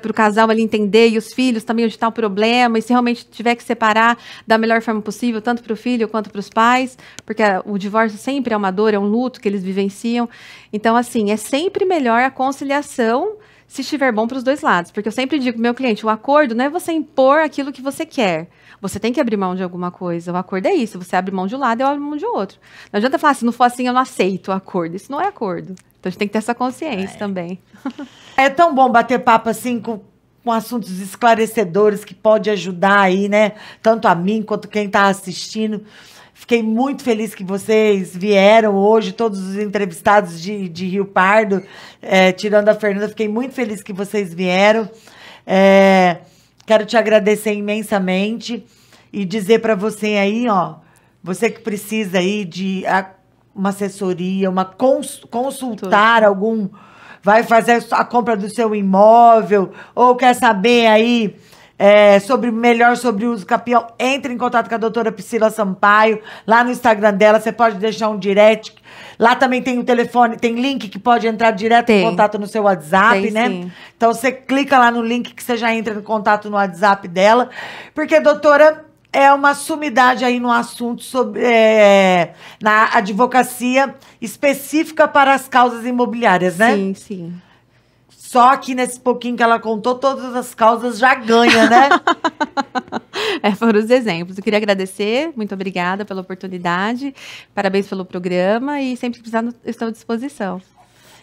o casal ali entender, e os filhos também onde está o problema, e se realmente tiver que separar da melhor forma possível, tanto para o filho quanto para os pais, porque o divórcio sempre é uma dor, é um luto que eles vivenciam. Então, assim, é sempre melhor a conciliação, se estiver bom para os dois lados. Porque eu sempre digo pro meu cliente, o acordo não é você impor aquilo que você quer. Você tem que abrir mão de alguma coisa. O acordo é isso. Você abre mão de um lado, eu abro mão de outro. Não adianta falar, se não for assim, eu não aceito o acordo. Isso não é acordo. Então, a gente tem que ter essa consciência também. É tão bom bater papo assim com assuntos esclarecedores que pode ajudar aí, né? Tanto a mim quanto quem está assistindo. Fiquei muito feliz que vocês vieram hoje, todos os entrevistados de Rio Pardo, tirando a Fernanda, fiquei muito feliz que vocês vieram. Quero te agradecer imensamente e dizer para você aí, ó, você que precisa aí de uma assessoria, consultar algum, vai fazer a compra do seu imóvel, ou quer saber aí melhor sobre o uso capião, entre em contato com a doutora Priscila Sampaio, lá no Instagram dela, você pode deixar um direct. Lá também tem o telefone, tem link que pode entrar direto em contato no seu WhatsApp, né? Sim. Então você clica lá no link que você já entra em contato no WhatsApp dela. Porque, doutora, é uma sumidade aí no assunto sobre na advocacia específica para as causas imobiliárias, né? Sim, sim. Só que nesse pouquinho que ela contou, todas as causas já ganham, né? Foram os exemplos. Eu queria agradecer, muito obrigada pela oportunidade, parabéns pelo programa e sempre que precisar, estou à disposição.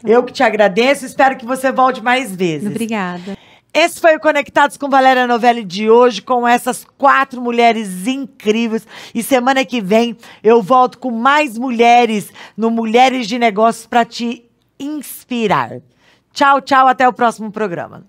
Eu que te agradeço, espero que você volte mais vezes. Obrigada. Esse foi o Conectados com Valéria Novelli de hoje, com essas 4 mulheres incríveis. E semana que vem eu volto com mais mulheres no Mulheres de Negócios para te inspirar. Tchau, tchau, até o próximo programa.